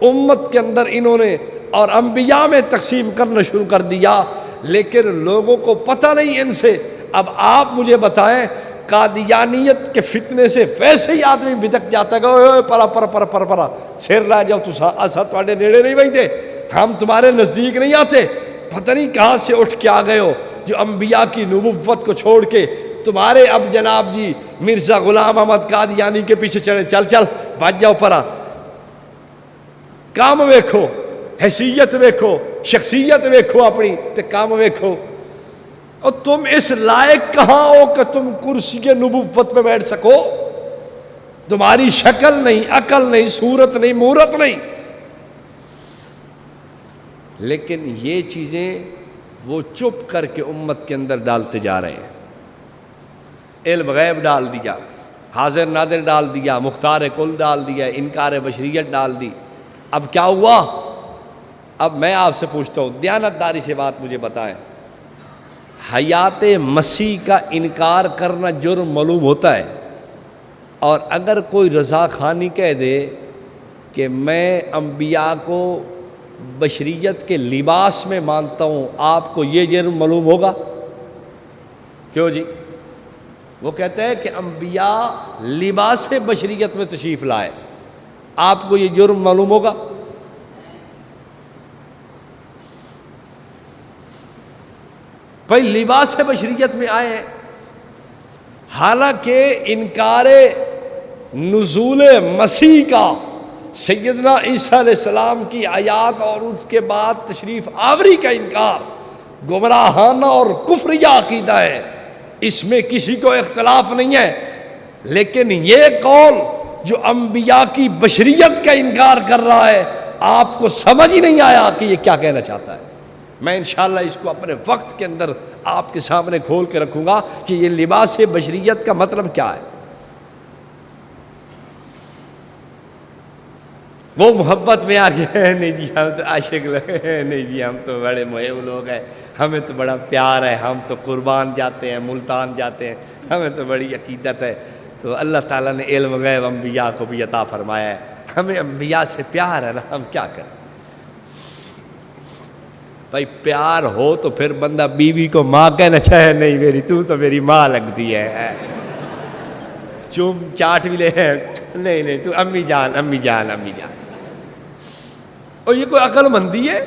امت کے اندر انہوں نے اور انبیاء میں تقسیم کرنا شروع کر دیا، لیکن لوگوں کو پتہ نہیں ان سے۔ اب آپ مجھے بتائیں، قادیانیت کے فتنے سے ویسے ہی آدمی بھٹک جاتا ہے کہ اوے پرا سر لا جاؤ، تو اسا تواڈے نیڑے نہیں بہندے، ہم تمہارے نزدیک نہیں آتے، پتہ نہیں کہاں سے اٹھ کے آ گئے ہو جو انبیاء کی نبوت کو چھوڑ کے تمہارے اب جناب جی مرزا غلام احمد قادیانی کے پیچھے چڑھے، چل چل بھاج جاؤ پرا، کام ویکھو، حیثیت ویکھو، شخصیت ویکھو اپنی تے کام ویکھو، اور تم اس لائق کہاں ہو کہ تم کرسی نبوت پہ بیٹھ سکو؟ تمہاری شکل نہیں، عقل نہیں، صورت نہیں، مورت نہیں۔ لیکن یہ چیزیں وہ چپ کر کے امت کے اندر ڈالتے جا رہے ہیں۔ علم غیب ڈال دیا، حاضر ناظر ڈال دیا، مختار کل ڈال دیا، انکار بشریت ڈال دی۔ اب کیا ہوا؟ اب میں آپ سے پوچھتا ہوں، دیانتداری سے بات مجھے بتائیں، حیات مسیح کا انکار کرنا جرم معلوم ہوتا ہے، اور اگر کوئی رضا خانی کہہ دے کہ میں انبیاء کو بشریت کے لباس میں مانتا ہوں، آپ کو یہ جرم معلوم ہوگا؟ کیوں جی؟ وہ کہتا ہے کہ انبیاء لباس بشریت میں تشریف لائے، آپ کو یہ جرم معلوم ہوگا؟ بھائی لباس بشریت میں آئے ہیں، حالانکہ انکار نزول مسیح کا، سیدنا عیسیٰ علیہ السلام کی آیات اور اس کے بعد تشریف آوری کا انکار گمراہانہ اور کفریہ عقیدہ ہے، اس میں کسی کو اختلاف نہیں ہے، لیکن یہ قول جو انبیاء کی بشریت کا انکار کر رہا ہے، آپ کو سمجھ ہی نہیں آیا کہ یہ کیا کہنا چاہتا ہے۔ میں انشاءاللہ اس کو اپنے وقت کے اندر آپ کے سامنے کھول کے رکھوں گا کہ یہ لباس بشریت کا مطلب کیا ہے۔ وہ محبت میں آ گیا، نہیں جی ہم تو عاشق لوگ ہیں، نہیں جی ہم تو بڑے محب لوگ ہیں، ہمیں تو بڑا پیار ہے، ہم تو قربان جاتے ہیں، ملتان جاتے ہیں، ہمیں تو بڑی عقیدت ہے۔ تو اللہ تعالیٰ نے علم غیب انبیاء کو بھی عطا فرمایا ہے، ہمیں انبیاء سے پیار ہے نا، ہم کیا کریں؟ بھائی پیار ہو تو پھر بندہ بیوی کو ماں کہنا چاہے، نہیں میری تو میری ماں لگتی ہے، چوم چاٹ بھی لے، نہیں تو امی جان امی جان امی جان۔ اور یہ کوئی عقل مندی ہے؟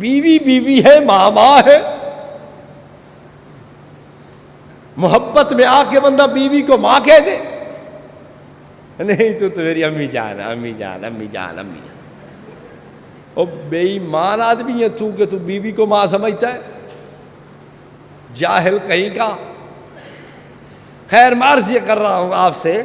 بیوی بیوی ہے، ماں ماں ہے، محبت میں آ کے بندہ بیوی کو ماں کہہ دے، نہیں تو میری امی جان امی جان امی جان امی جان۔ او بے ایمان آدمی ہے تو کہ تو بیوی کو ماں سمجھتا ہے، جاہل کہیں کا۔ خیر عرض یہ کر رہا ہوں آپ سے،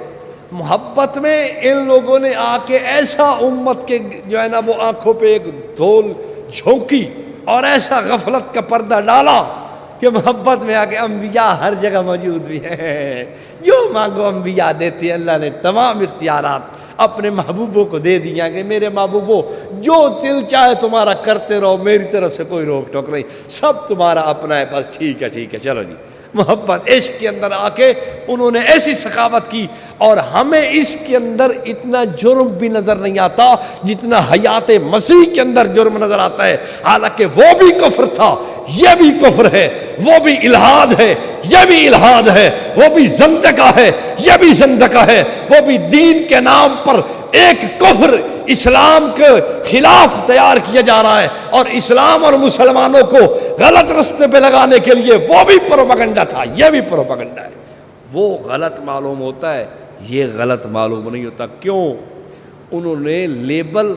محبت میں ان لوگوں نے آ کے ایسا امت کے جو ہے نا وہ آنکھوں پہ ایک دھول جھونکی اور ایسا غفلت کا پردہ ڈالا کہ محبت میں آ کے انبیاء ہر جگہ موجود بھی ہیں، جو مانگو انبیاء دیتے ہیں۔ اللہ نے تمام اختیارات اپنے محبوبوں کو دے دیا کہ میرے محبوبوں جو دل چاہے تمہارا کرتے رہو، میری طرف سے کوئی روک ٹوک نہیں، سب تمہارا اپنا ہے، بس ٹھیک ہے چلو جی۔ محبت عشق کے اندر آ کے انہوں نے ایسی سخاوت کی، اور ہمیں اس کے اندر اتنا جرم بھی نظر نہیں آتا جتنا حیات مسیح کے اندر جرم نظر آتا ہے۔ حالانکہ وہ بھی کفر تھا، یہ بھی کفر ہے، وہ بھی الہاد ہے، یہ بھی الہاد ہے، وہ بھی زندقہ ہے، یہ بھی زندقہ ہے، وہ بھی دین کے نام پر ایک کفر اسلام کے خلاف تیار کیا جا رہا ہے، اور اسلام اور مسلمانوں کو غلط رستے پہ لگانے کے لیے وہ بھی پروپیگنڈا تھا، یہ بھی پروپیگنڈا ہے۔ وہ غلط معلوم ہوتا ہے، یہ غلط معلوم نہیں ہوتا۔ کیوں؟ انہوں نے لیبل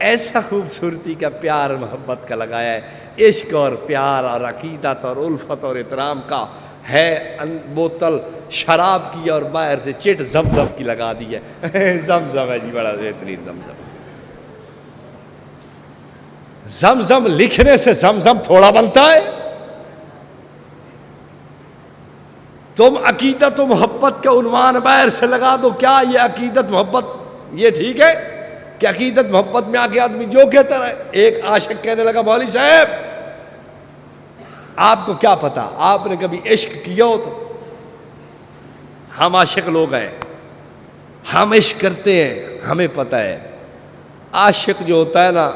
ایسا خوبصورتی کا پیار محبت کا لگایا ہے، عشق اور پیار اور عقیدت اور الفت اور احترام کا ہے۔ بوتل شراب کی اور باہر سے چٹ زمزم کی لگا دی ہے، زمزم ہے جی، بڑا بہترین زمزم۔ زمزم لکھنے سے زمزم تھوڑا بنتا ہے؟ تم عقیدت و محبت کا عنوان باہر سے لگا دو، کیا یہ عقیدت محبت یہ ٹھیک ہے کہ عقیدت محبت میں آگے آدمی جو کہتا رہے؟ ایک عاشق کہنے لگا مولوی صاحب آپ کو کیا پتا، آپ نے کبھی عشق کیا ہو؟ تو ہم عاشق لوگ ہیں، ہم عشق کرتے ہیں، ہمیں پتہ ہے۔ عاشق جو ہوتا ہے نا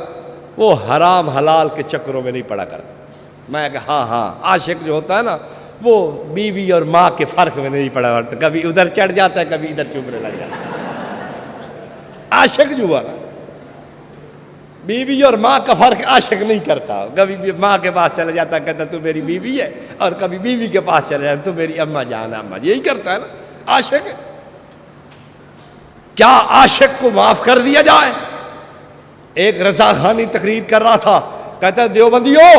وہ حرام حلال کے چکروں میں نہیں پڑا کرتا۔ میں کہا ہاں عاشق جو ہوتا ہے نا وہ بیوی اور ماں کے فرق میں نہیں پڑا کرتا، کبھی ادھر چڑھ جاتا ہے کبھی ادھر چوبنے لگ جاتا ہے۔ عاشق جو ہوا نا بیوی اور ماں کا فرق عاشق نہیں کرتا، کبھی ماں کے پاس چلا جاتا کہتا تو میری بیوی ہے، اور کبھی بیوی کے پاس چلا جاتا تو میری اماں جان اماں، یہی کرتا ہے نا عاشق۔ کیا عاشق کو معاف کر دیا جائے؟ ایک رضا خانی تقریر کر رہا تھا، کہتا دیوبندیو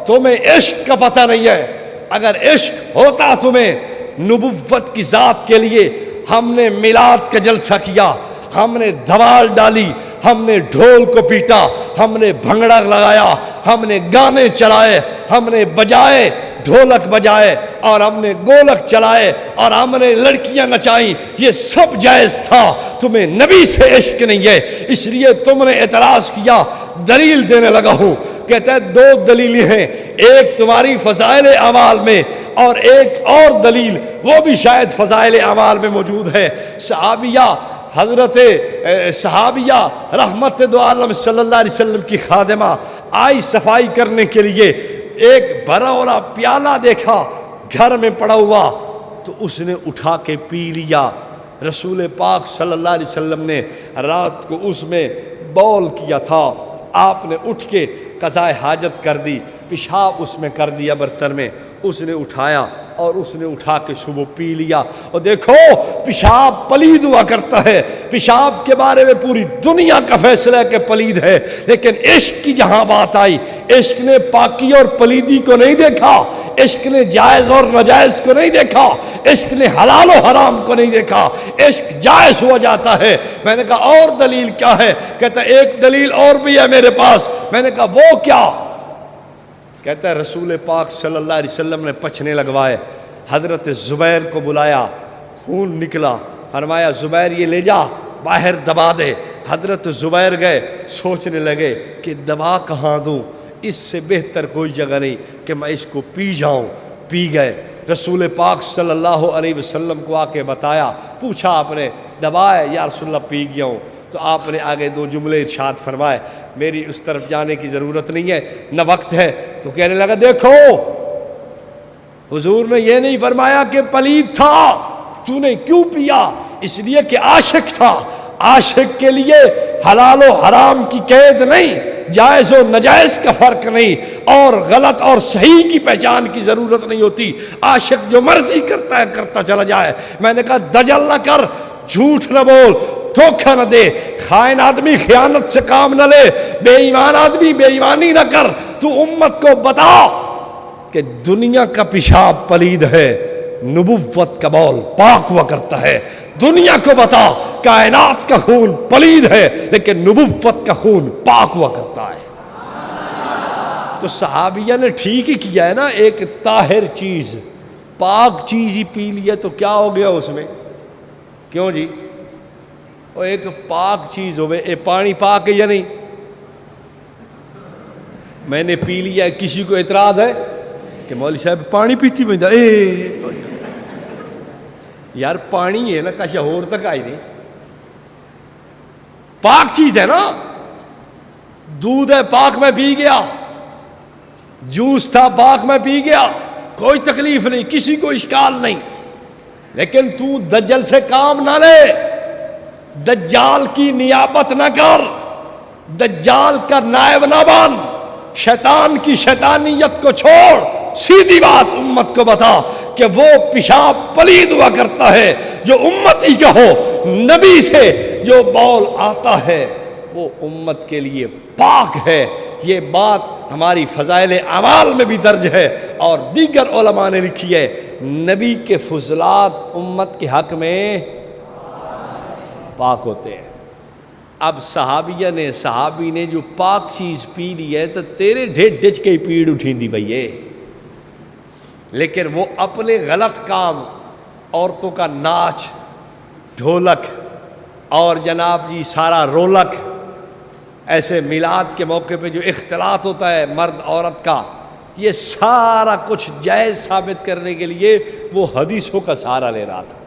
تمہیں عشق کا پتہ نہیں ہے، اگر عشق ہوتا تمہیں نبوت کی ذات کے لیے ہم نے میلاد کا جلسہ کیا، ہم نے دھمال ڈالی، ہم نے ڈھول کو پیٹا، ہم نے بھنگڑا لگایا، ہم نے گانے چلائے، ہم نے بجائے ڈھولک بجائے، اور ہم نے گولک چلائے، اور ہم نے لڑکیاں نچائیں، یہ سب جائز تھا۔ تمہیں نبی سے عشق نہیں ہے، اس لیے تم نے اعتراض کیا۔ دلیل دینے لگا ہوں، کہتا ہے دو دلیلیں ہیں، ایک تمہاری فضائل اعمال میں، اور ایک اور دلیل وہ بھی شاید فضائل اعمال میں موجود ہے۔ صحابیہ حضرت صحابیہ رحمت دو عالم صلی اللہ علیہ وسلم کی خادمہ آئی صفائی کرنے کے لیے، ایک بھرا ہوا پیالہ دیکھا گھر میں پڑا ہوا تو اس نے اٹھا کے پی لیا۔ رسول پاک صلی اللہ علیہ وسلم نے رات کو اس میں بول کیا تھا، آپ نے اٹھ کے قضاء حاجت کر دی، پیشاب اس میں کر دیا برتن میں، اس نے اٹھایا اور اس نے اٹھا کے صبح پی لیا۔ اور دیکھو پیشاب پلید ہوا کرتا ہے، پیشاب کے بارے میں پوری دنیا کا فیصلہ ہے کہ پلید ہے، لیکن عشق کی جہاں بات آئی، عشق نے پاکی اور پلیدی کو نہیں دیکھا، عشق نے جائز اور ناجائز کو نہیں دیکھا، عشق نے حلال و حرام کو نہیں دیکھا، عشق جائز ہوا جاتا ہے۔ میں نے کہا اور دلیل کیا ہے؟ کہتا ہے ایک دلیل اور بھی ہے میرے پاس۔ میں نے کہا وہ کیا؟ کہتا ہے رسول پاک صلی اللہ علیہ وسلم نے پچھنے لگوائے، حضرت زبیر کو بلایا، خون نکلا، فرمایا زبیر یہ لے جا باہر دبا دے۔ حضرت زبیر گئے، سوچنے لگے کہ دبا کہاں دوں، اس سے بہتر کوئی جگہ نہیں کہ میں اس کو پی جاؤں۔ پی گئے، رسول پاک صلی اللہ علیہ وسلم کو آ کے بتایا، پوچھا آپ نے دبائے؟ یا رسول اللہ پی گیا ہوں۔ تو آپ نے آگے دو جملے ارشاد فرمائے، میری اس طرف جانے کی ضرورت نہیں ہے، نہ وقت ہے۔ تو کہنے لگا دیکھو حضور نے یہ نہیں فرمایا کہ پلید تھا، تو نے کیوں پیا؟ اس لیے کہ عاشق تھا۔ عاشق کے لیے حلال و حرام کی قید نہیں، جائز و نجائز کا فرق نہیں، اور غلط اور صحیح کی پہچان کی ضرورت نہیں ہوتی۔ عاشق جو مرضی کرتا ہے کرتا چلا جائے۔ میں نے کہا دجل نہ کر، جھوٹ نہ بول، دھوکہ نہ دے، خائن آدمی خیانت سے کام نہ لے، بے ایمان آدمی بے ایمانی نہ کر۔ تو امت کو بتا کہ دنیا کا پیشاب پلید ہے، نبوت کا بول پاک ہوا کرتا ہے۔ دنیا کو بتا کائنات کا خون پلید ہے لیکن نبوت کا خون پاک ہوا کرتا ہے۔ تو صحابیہ نے ٹھیک ہی کیا ہے نا، ایک طاہر چیز پاک چیز ہی پی لی ہے تو کیا ہو گیا اس میں؟ کیوں جی؟ وہ ایک پاک چیز ہوئے، اے پانی پاک ہے یا نہیں؟ میں نے پی لیا ہے، کسی کو اعتراض ہے کہ مولوی صاحب پانی پیتی بندہ یار پانی ہے نا، کا شہور تک آئی نہیں، پاک چیز ہے نا۔ دودھ ہے پاک میں پی گیا، جوس تھا پاک میں پی گیا، کوئی تکلیف نہیں، کسی کو اشکال نہیں۔ لیکن تو دجل سے کام نہ لے، دجال کی نیابت نہ کر، دجال کا نائب نہ بن، شیطان کی شیطانیت کو چھوڑ، سیدھی بات امت کو بتا کہ وہ پیشاب پلید ہوا کرتا ہے جو امتی کا ہو، نبی سے جو بول آتا ہے وہ امت کے لیے پاک ہے۔ یہ بات ہماری فضائل اعمال میں بھی درج ہے اور دیگر علماء نے لکھی ہے، نبی کے فضلات امت کے حق میں پاک ہوتے ہیں۔ اب صحابی نے جو پاک چیز پی لی ہے تو تیرے ڈھٹ ڈچ کے پیڑ اٹھیں دی بھئیے، لیکن وہ اپنے غلط کام، عورتوں کا ناچ ڈھولک اور جناب جی سارا رولک، ایسے میلاد کے موقع پہ جو اختلاط ہوتا ہے مرد عورت کا، یہ سارا کچھ جائز ثابت کرنے کے لیے وہ حدیثوں کا سہارا لے رہا تھا۔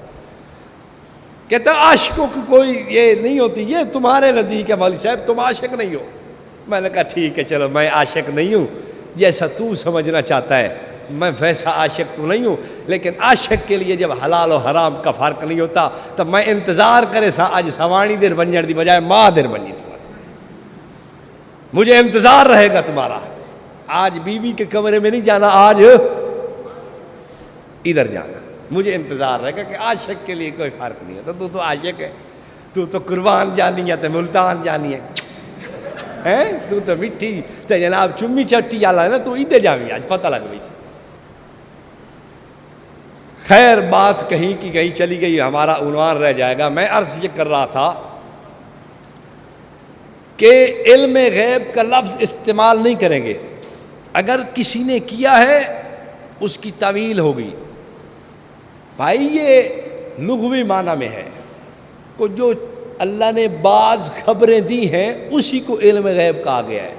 کہتا عاشقوں کی کوئی یہ نہیں ہوتی، یہ تمہارے نزدیک ہے مولوی صاحب، تم عاشق نہیں ہو۔ میں نے کہا ٹھیک ہے چلو، میں عاشق نہیں ہوں جیسا تو سمجھنا چاہتا ہے، میں ویسا عاشق تو نہیں ہوں، لیکن عاشق کے لیے جب حلال و حرام کا فرق نہیں ہوتا تب میں انتظار کرے سا آج سوانی دیر بنجر دی بجائے ماں دیر بنی تھی، مجھے انتظار رہے گا تمہارا۔ آج بیوی کے کمرے میں نہیں جانا، آج ادھر جانا، مجھے انتظار رہے گا کہ عاشق کے لیے کوئی فرق نہیں ہوتا۔ تو عاشق ہے، تو قربان جانی ہے، تو ملتان جانی ہے، تو مٹھی تو جناب چمی چٹی والا ہے نا، تو ادھر جاوی آج پتہ لگ گئی۔ خیر بات کہیں کی کہیں چلی گئی، ہمارا عنوان رہ جائے گا۔ میں عرض یہ کر رہا تھا کہ علم غیب کا لفظ استعمال نہیں کریں گے، اگر کسی نے کیا ہے اس کی تعویل ہوگی۔ بھائی یہ لغوی معنی میں ہے، کو جو اللہ نے بعض خبریں دی ہیں اسی کو علم غیب کہا گیا ہے۔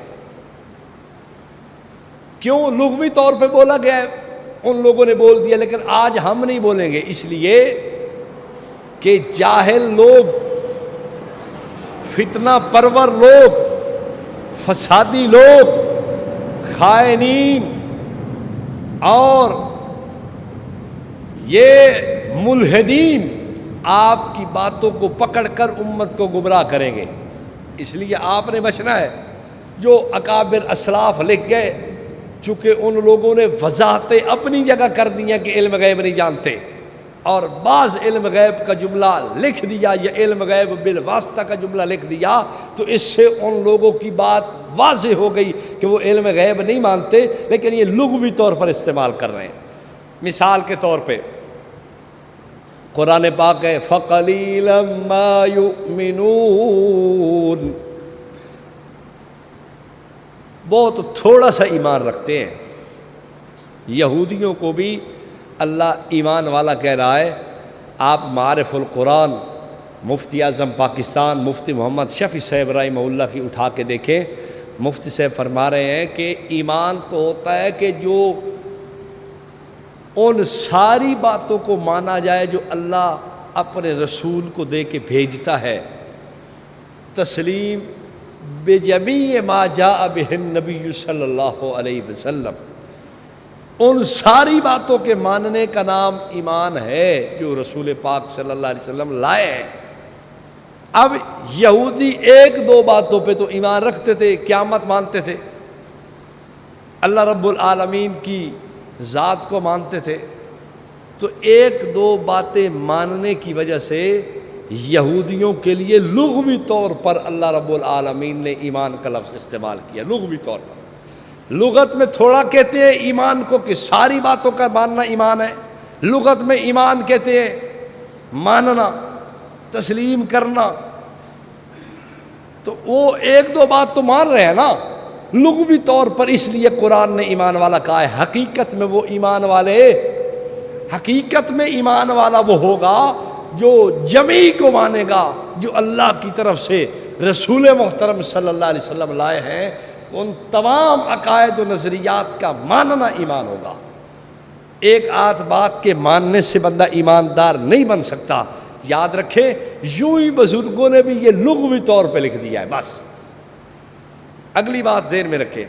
کیوں لغوی طور پہ بولا گیا ہے؟ ان لوگوں نے بول دیا، لیکن آج ہم نہیں بولیں گے، اس لیے کہ جاہل لوگ، فتنہ پرور لوگ، فسادی لوگ، خائنین اور یہ ملحدین آپ کی باتوں کو پکڑ کر امت کو گمراہ کریں گے۔ اس لیے آپ نے بچنا ہے۔ جو اکابر اسلاف لکھ گئے، چونکہ ان لوگوں نے وضاحتیں اپنی جگہ کر دی ہیں کہ علم غیب نہیں جانتے، اور بعض علم غیب کا جملہ لکھ دیا یا علم غیب بالواسطہ کا جملہ لکھ دیا، تو اس سے ان لوگوں کی بات واضح ہو گئی کہ وہ علم غیب نہیں مانتے، لیکن یہ لغوی طور پر استعمال کر رہے ہیں۔ مثال کے طور پہ قرآن پاک ہے فَقَلِيلًا مَا يُؤْمِنُونَ، بہت تھوڑا سا ایمان رکھتے ہیں۔ یہودیوں کو بھی اللہ ایمان والا کہہ رہا ہے۔ آپ معارف القرآن مفتی اعظم پاکستان مفتی محمد شفیع صاحب رحمہ اللہ کی اٹھا کے دیکھیں، مفتی صاحب فرما رہے ہیں کہ ایمان تو ہوتا ہے کہ جو ان ساری باتوں کو مانا جائے جو اللہ اپنے رسول کو دے کے بھیجتا ہے، تسلیم بجمیع ما جاء بہ النبی صلی اللہ علیہ وسلم، ان ساری باتوں کے ماننے کا نام ایمان ہے جو رسول پاک صلی اللہ علیہ وسلم لائے ہیں۔ اب یہودی ایک دو باتوں پہ تو ایمان رکھتے تھے، قیامت مانتے تھے، اللہ رب العالمین کی ذات کو مانتے تھے، تو ایک دو باتیں ماننے کی وجہ سے یہودیوں کے لیے لغوی طور پر اللہ رب العالمین نے ایمان کا لفظ استعمال کیا، لغوی طور پر۔ لغت میں تھوڑا کہتے ہیں ایمان کو کہ ساری باتوں کا ماننا ایمان ہے، لغت میں ایمان کہتے ہیں ماننا، تسلیم کرنا، تو وہ ایک دو بات تو مان رہے ہیں نا لغوی طور پر، اس لیے قرآن نے ایمان والا کہا ہے۔ حقیقت میں وہ ایمان والے، حقیقت میں ایمان والا وہ ہوگا جو جمیع کو مانے گا، جو اللہ کی طرف سے رسول محترم صلی اللہ علیہ وسلم لائے ہیں، ان تمام عقائد و نظریات کا ماننا ایمان ہوگا۔ ایک آدھ بات کے ماننے سے بندہ ایماندار نہیں بن سکتا، یاد رکھیں یوں ہی بزرگوں نے بھی یہ لغوی طور پہ لکھ دیا ہے بس۔ اگلی بات ذہن میں رکھیں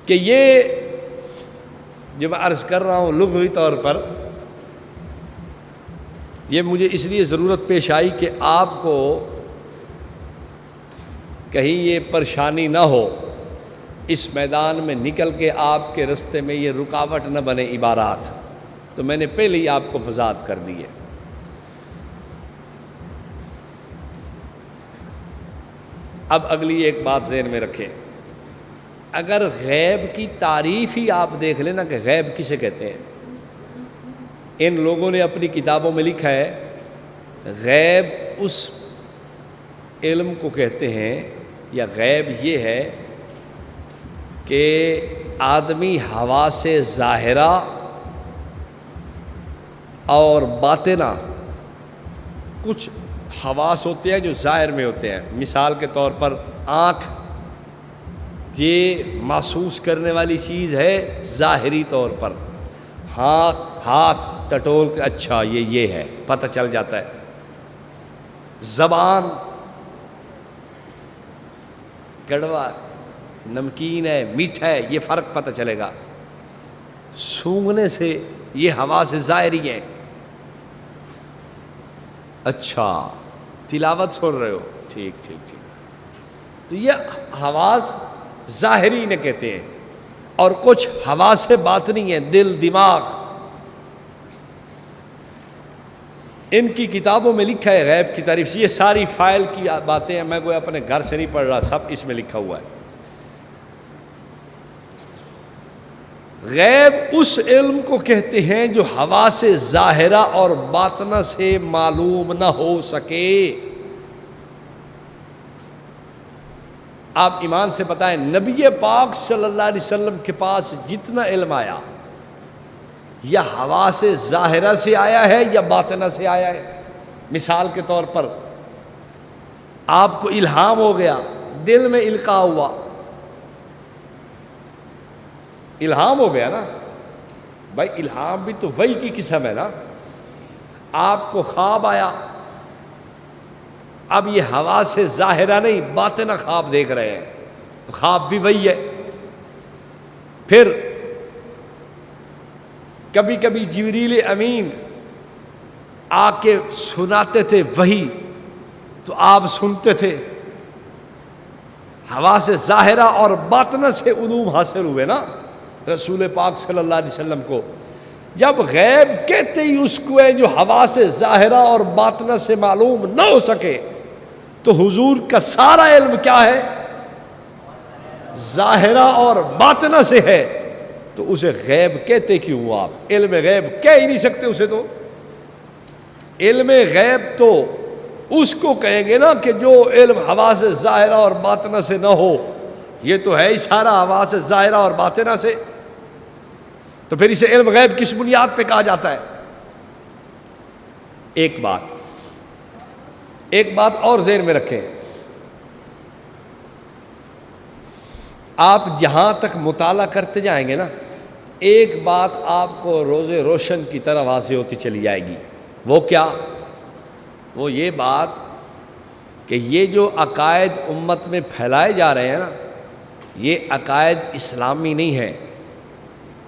کہ یہ جو میں عرض کر رہا ہوں لغوی طور پر، یہ مجھے اس لیے ضرورت پیش آئی کہ آپ کو کہیں یہ پریشانی نہ ہو، اس میدان میں نکل کے آپ کے رستے میں یہ رکاوٹ نہ بنے عبارات، تو میں نے پہلے ہی آپ کو وضاحت کر دی ہے۔ اب اگلی ایک بات ذہن میں رکھیں، اگر غیب کی تعریف ہی آپ دیکھ لیں نا کہ غیب کسے کہتے ہیں، ان لوگوں نے اپنی کتابوں میں لکھا ہے غیب اس علم کو کہتے ہیں، یا غیب یہ ہے کہ آدمی حواس ظاہرہ اور باطنہ، کچھ حواس ہوتے ہیں جو ظاہر میں ہوتے ہیں، مثال کے طور پر آنکھ یہ محسوس کرنے والی چیز ہے ظاہری طور پر، ہاتھ ٹٹول کے اچھا یہ ہے پتہ چل جاتا ہے، زبان کڑوا نمکین ہے میٹھا ہے یہ فرق پتہ چلے گا، سونگھنے سے یہ حواس ظاہری ہیں، اچھا تلاوت سن رہے ہو ٹھیک، تو یہ حواس ظاہری نے کہتے ہیں، اور کچھ حواس باطنی ہیں، دل دماغ، ان کی کتابوں میں لکھا ہے غیب کی تعریف سے۔ یہ ساری فائل کی باتیں ہیں، میں کوئی اپنے گھر سے نہیں پڑھ رہا، سب اس میں لکھا ہوا ہے۔ غیب اس علم کو کہتے ہیں جو حواس ظاہرہ اور باطنہ سے معلوم نہ ہو سکے۔ آپ ایمان سے بتائیں نبی پاک صلی اللہ علیہ وسلم کے پاس جتنا علم آیا یا حواس ظاہرہ سے آیا ہے یا باطنہ سے آیا ہے؟ مثال کے طور پر آپ کو الہام ہو گیا، دل میں القاء ہوا، الہام ہو گیا نا بھائی، الہام بھی تو وحی کی قسم ہے نا۔ آپ کو خواب آیا، اب یہ حواس ظاہرہ نہیں باطنہ خواب دیکھ رہے ہیں، تو خواب بھی وہی ہے۔ پھر کبھی کبھی جبریل امین آ کے سناتے تھے وحی، تو آپ سنتے تھے، حواس ظاہرہ اور باطنہ سے علوم حاصل ہوئے نا رسول پاک صلی اللہ علیہ وسلم کو۔ جب غیب کہتے ہی اس کو ہے جو حواس ظاہرہ اور باطنہ سے معلوم نہ ہو سکے، تو حضور کا سارا علم کیا ہے؟ ظاہرہ اور باطنہ سے ہے، تو اسے غیب کہتے کیوں ہو آپ؟ علم غیب کہہ ہی نہیں سکتے اسے، تو علم غیب تو اس کو کہیں گے نا کہ جو علم حواس ظاہرہ اور باطنہ سے نہ ہو، یہ تو ہے ہی سارا حواس ظاہرہ اور باطنہ سے، تو پھر اسے علم غیب کس بنیاد پہ کہا جاتا ہے؟ ایک بات اور ذہن میں رکھیں، آپ جہاں تک مطالعہ کرتے جائیں گے نا، ایک بات آپ کو روز روشن کی طرح واضح ہوتی چلی جائے گی۔ وہ کیا؟ وہ یہ بات کہ یہ جو عقائد امت میں پھیلائے جا رہے ہیں نا، یہ عقائد اسلامی نہیں ہیں،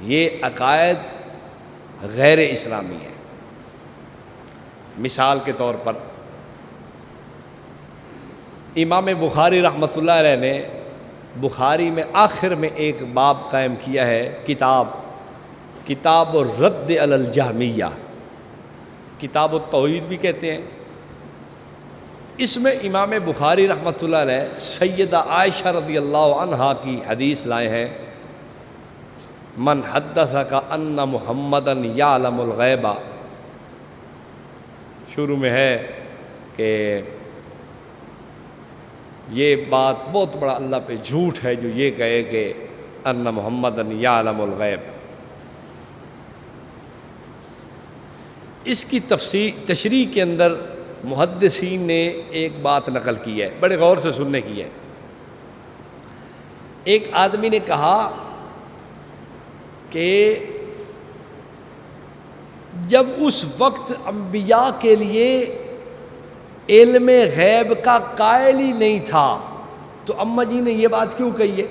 یہ عقائد غیر اسلامی ہیں۔ مثال کے طور پر امام بخاری رحمۃ اللہ علیہ نے بخاری میں آخر میں ایک باب قائم کیا ہے، کتاب الرد علی الجہمیہ، کتاب التوحید بھی کہتے ہیں۔ اس میں امام بخاری رحمۃ اللہ علیہ سیدہ عائشہ رضی اللہ عنہا کی حدیث لائے ہیں، من حدثک ان محمدا یعلم الغیب، شروع میں ہے کہ یہ بات بہت بڑا اللہ پہ جھوٹ ہے جو یہ کہے کہ ان محمدا یعلم الغیب۔ اس کی تشریح کے اندر محدثین نے ایک بات نقل کی ہے، بڑے غور سے سننے کی ہے۔ ایک آدمی نے کہا کہ جب اس وقت انبیاء کے لیے علم غیب کا قائل ہی نہیں تھا تو اماں جی نے یہ بات کیوں کہی ہے؟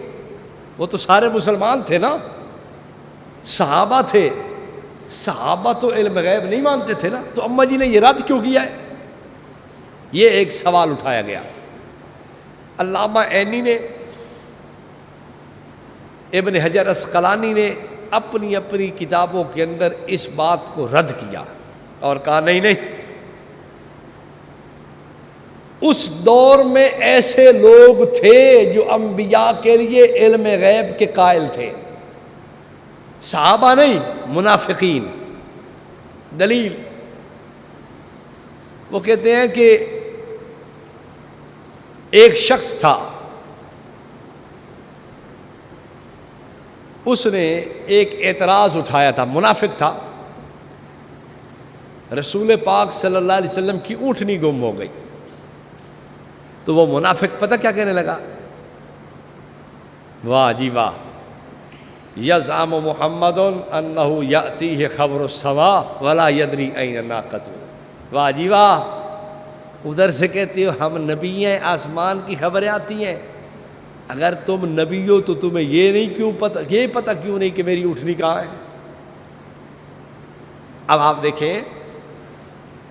وہ تو سارے مسلمان تھے نا، صحابہ تھے، صحابہ تو علم غیب نہیں مانتے تھے نا، تو اماں جی نے یہ رد کیوں کیا ہے؟ یہ ایک سوال اٹھایا گیا۔ علامہ عینی نے، ابن حجر عسقلانی نے اپنی اپنی کتابوں کے اندر اس بات کو رد کیا اور کہا نہیں، اس دور میں ایسے لوگ تھے جو انبیاء کے لیے علم غیب کے قائل تھے، صحابہ نہیں، منافقین۔ دلیل وہ کہتے ہیں کہ ایک شخص تھا، اس نے ایک اعتراض اٹھایا تھا، منافق تھا، رسول پاک صلی اللہ علیہ وسلم کی اونٹنی گم ہو گئی تو وہ منافق پتہ کیا کہنے لگا؟ واہ جی واہ، یزعم محمد انہ یأتیہ خبر السماء ولا یدری این ناقۃ، واہ جی واہ، ادھر سے کہتے ہو ہم نبی ہیں، آسمان کی خبریں آتی ہیں، اگر تم نبی ہو تو تمہیں یہ پتہ کیوں نہیں کہ میری اونٹنی کہاں ہے؟ اب آپ دیکھیں،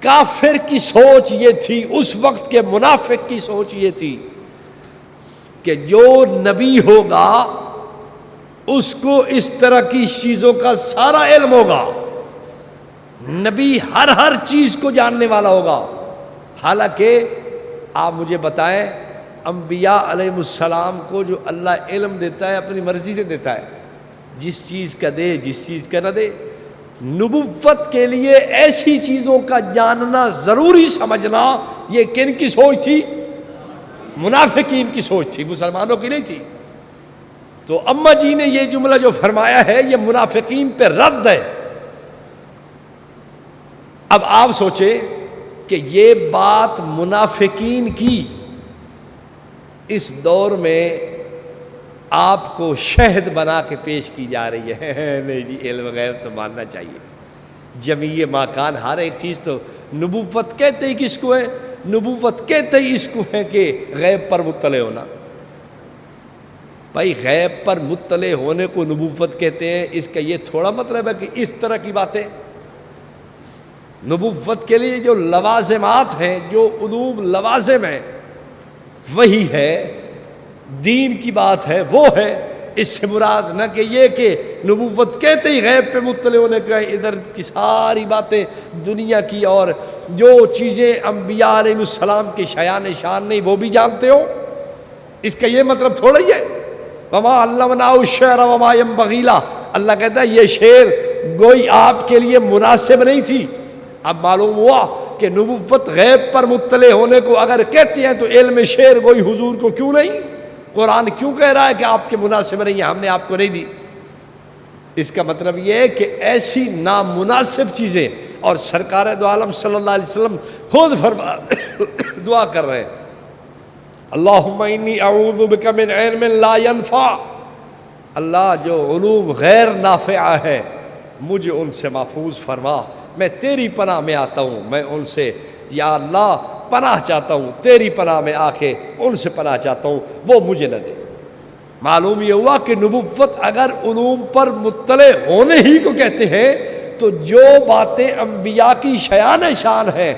کافر کی سوچ یہ تھی، اس وقت کے منافق کی سوچ یہ تھی کہ جو نبی ہوگا اس کو اس طرح کی چیزوں کا سارا علم ہوگا، نبی ہر چیز کو جاننے والا ہوگا۔ حالانکہ آپ مجھے بتائیں، انبیاء علیہ السلام کو جو اللہ علم دیتا ہے اپنی مرضی سے دیتا ہے، جس چیز کا دے جس چیز کا نہ دے۔ نبوت کے لیے ایسی چیزوں کا جاننا ضروری سمجھنا یہ کن کی سوچ تھی؟ منافقین کی سوچ تھی، مسلمانوں کی نہیں تھی۔ تو اماں جی نے یہ جملہ جو فرمایا ہے یہ منافقین پہ رد ہے۔ اب آپ سوچیں کہ یہ بات منافقین کی اس دور میں آپ کو شہد بنا کے پیش کی جا رہی ہے، نہیں جی علم غیب تو ماننا چاہیے، جمیع ماکان، ہر ایک چیز تو نبوت کہتے ہی کس کو ہے؟ نبوت کہتے ہی اس کو ہے کہ غیب پر مطلع ہونا۔ بھائی غیب پر مطلع ہونے کو نبوت کہتے ہیں، اس کا یہ تھوڑا مطلب ہے کہ اس طرح کی باتیں۔ نبوت کے لیے جو لوازمات ہیں، جو علوم لوازم ہیں، وہی ہے، دین کی بات ہے، وہ ہے۔ اس سے مراد نہ کہ یہ کہ نبوت کہتے ہی غیب پہ مطلع ہونے کا، ادھر کی ساری باتیں دنیا کی اور جو چیزیں انبیاء علیہ السلام کے شایان شان نہیں وہ بھی جانتے ہو، اس کا یہ مطلب تھوڑا ہی ہے۔ وما علمناه الشعر وما ينبغي له، اللہ کہتا ہے یہ شعر گوئی آپ کے لیے مناسب نہیں تھی۔ اب معلوم ہوا کہ نبوت غیب پر مطلع ہونے کو اگر کہتے ہیں تو علم شعر گوئی حضور کو کیوں نہیں؟ قرآن کیوں کہہ رہا ہے کہ آپ کے مناسب نہیں ہے، ہم نے آپ کو نہیں دی؟ اس کا مطلب یہ ہے کہ ایسی نامناسب چیزیں، اور سرکار دو عالم صلی اللہ علیہ وسلم خود دعا کر رہے ہیں، اللہم انی اعوذ بک من علم لا ینفع، اللہ جو علوم غیر نافعہ ہے مجھے ان سے محفوظ فرما، میں تیری پناہ میں آتا ہوں، میں ان سے یا اللہ پناہ چاہتا ہوں، تیری پناہ میں آ کے ان سے پناہ چاہتا ہوں، وہ مجھے نہ دے۔ معلوم یہ ہوا کہ نبوت اگر علوم پر مطلع ہونے ہی کو کہتے ہیں تو جو باتیں انبیاء کی شایان شان ہیں،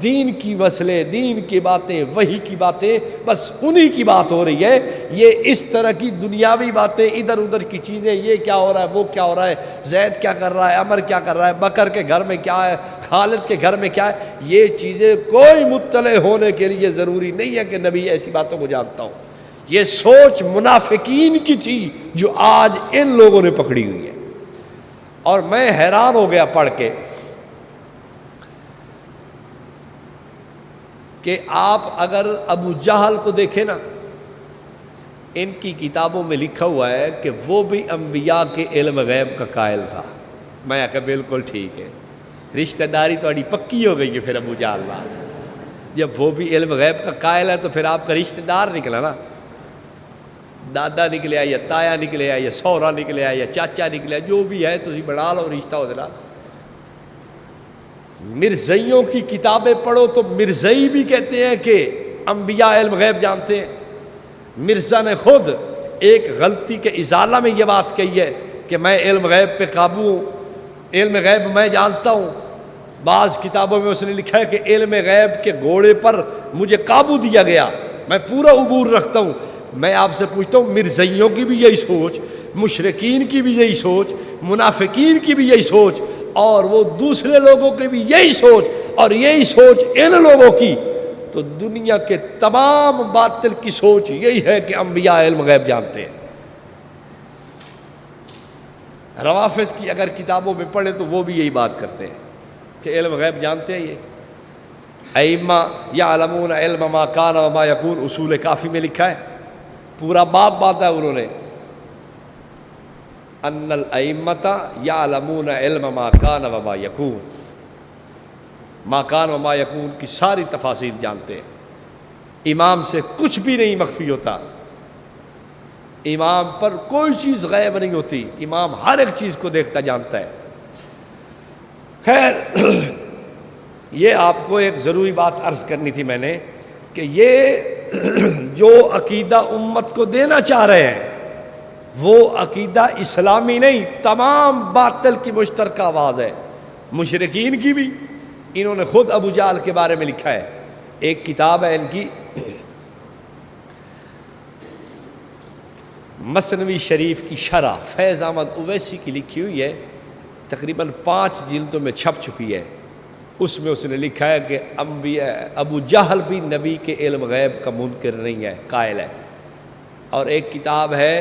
دین کی وصلیں، دین کی باتیں، وحی کی باتیں، بس انہی کی بات ہو رہی ہے۔ یہ اس طرح کی دنیاوی باتیں، ادھر ادھر کی چیزیں، یہ کیا ہو رہا ہے، وہ کیا ہو رہا ہے، زید کیا کر رہا ہے، عمر کیا کر رہا ہے، بکر کے گھر میں کیا ہے، خالد کے گھر میں کیا ہے، یہ چیزیں کوئی مطلع ہونے کے لیے ضروری نہیں ہے کہ نبی ایسی باتوں کو جانتا ہوں۔ یہ سوچ منافقین کی تھی جو آج ان لوگوں نے پکڑی ہوئی ہے۔ اور میں حیران ہو گیا پڑھ کے کہ آپ اگر ابو جہل کو دیکھیں نا، ان کی کتابوں میں لکھا ہوا ہے کہ وہ بھی انبیاء کے علم غیب کا قائل تھا۔ میں کہا بالکل ٹھیک ہے، رشتہ داری تھوڑی پکی ہو گئی ہے پھر ابو جہل نال۔ جب وہ بھی علم غیب کا قائل ہے تو پھر آپ کا رشتہ دار نکلا نا، دادا نکلیا یا تایا نکلیا یا سہرا نکلیا یا چاچا نکلیا، جو بھی ہے تسی بنا لو رشتہ ہو جنا۔ مرزائیوں کی کتابیں پڑھو تو مرزائی بھی کہتے ہیں کہ انبیاء علم غیب جانتے ہیں۔ مرزا نے خود ایک غلطی کے ازالہ میں یہ بات کہی ہے کہ میں علم غیب پہ قابو ہوں، علم غیب میں جانتا ہوں۔ بعض کتابوں میں اس نے لکھا ہے کہ علم غیب کے گھوڑے پر مجھے قابو دیا گیا، میں پورا عبور رکھتا ہوں۔ میں آپ سے پوچھتا ہوں، مرزائیوں کی بھی یہی سوچ، مشرکین کی بھی یہی سوچ، منافقین کی بھی یہی سوچ، اور وہ دوسرے لوگوں کی بھی یہی سوچ، اور یہی سوچ ان لوگوں کی، تو دنیا کے تمام باطل کی سوچ یہی ہے کہ انبیاء علم غیب جانتے ہیں۔ روافظ کی اگر کتابوں میں پڑھیں تو وہ بھی یہی بات کرتے ہیں کہ علم غیب جانتے ہیں۔ یہ ائمہ یعلمون علم ما کان وما یکون، اصول کافی میں لکھا ہے، پورا باب باندھا ہے انہوں نے، ان الائمۃ یعلمون علم ما کان وما یکون، ما کان وما یکون کی ساری تفاصیل جانتے ہیں۔ امام سے کچھ بھی نہیں مخفی ہوتا، امام پر کوئی چیز غیب نہیں ہوتی، امام ہر ایک چیز کو دیکھتا جانتا ہے۔ خیر، یہ آپ کو ایک ضروری بات عرض کرنی تھی میں نے کہ یہ جو عقیدہ امت کو دینا چاہ رہے ہیں وہ عقیدہ اسلامی نہیں، تمام باطل کی مشترکہ آواز ہے، مشرکین کی بھی۔ انہوں نے خود ابو جہل کے بارے میں لکھا ہے، ایک کتاب ہے ان کی مثنوی شریف کی شرح، فیض احمد اویسی کی لکھی ہوئی ہے، تقریباً 5 جلدوں میں چھپ چکی ہے۔ اس میں اس نے لکھا ہے کہ ابو جہل بھی نبی کے علم غیب کا منکر نہیں ہے، قائل ہے۔ اور ایک کتاب ہے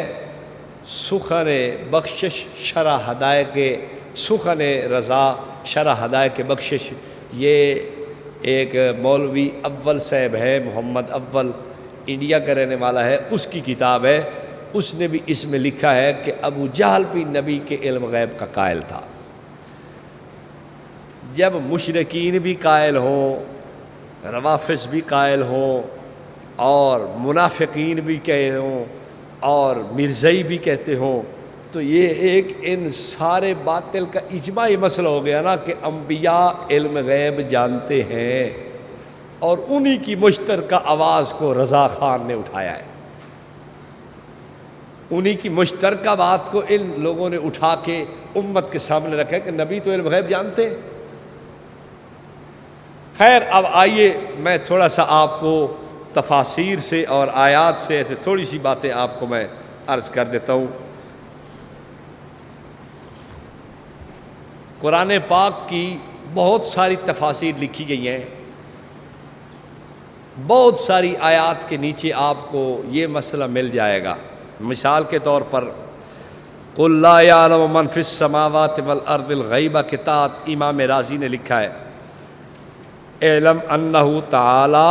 سخن بخشش شرح ہدایت کے، سخن رضا شرح ہدایت کے بخشش، یہ ایک مولوی اول صاحب ہے، محمد اول، انڈیا کا رہنے والا ہے، اس کی کتاب ہے۔ اس نے بھی اس میں لکھا ہے کہ ابو جہل بھی نبی کے علم غیب کا قائل تھا۔ جب مشرکین بھی قائل ہوں، روافظ بھی قائل ہوں، اور منافقین بھی کہے ہوں، اور مرزائی بھی کہتے ہوں، تو یہ ایک ان سارے باطل کا اجماعی مسئلہ ہو گیا نا کہ انبیاء علم غیب جانتے ہیں، اور انہی کی مشترکہ آواز کو رضا خان نے اٹھایا ہے۔ انہی کی مشترکہ بات کو ان لوگوں نے اٹھا کے امت کے سامنے رکھا کہ نبی تو علم غیب جانتے ہیں۔ خیر، اب آئیے میں تھوڑا سا آپ کو تفاسیر سے اور آیات سے ایسے تھوڑی سی باتیں آپ کو میں عرض کر دیتا ہوں۔ قرآن پاک کی بہت ساری تفاسیر لکھی گئی ہیں، بہت ساری آیات کے نیچے آپ کو یہ مسئلہ مل جائے گا۔ مثال کے طور پر قُلْ لَا يَعْلَمُ مَنْ فِي السَّمَاوَاتِ وَالْأَرْضِ الْغَيْبَ کے تحت امام رازی نے لکھا ہے، اعلم انہ تعالی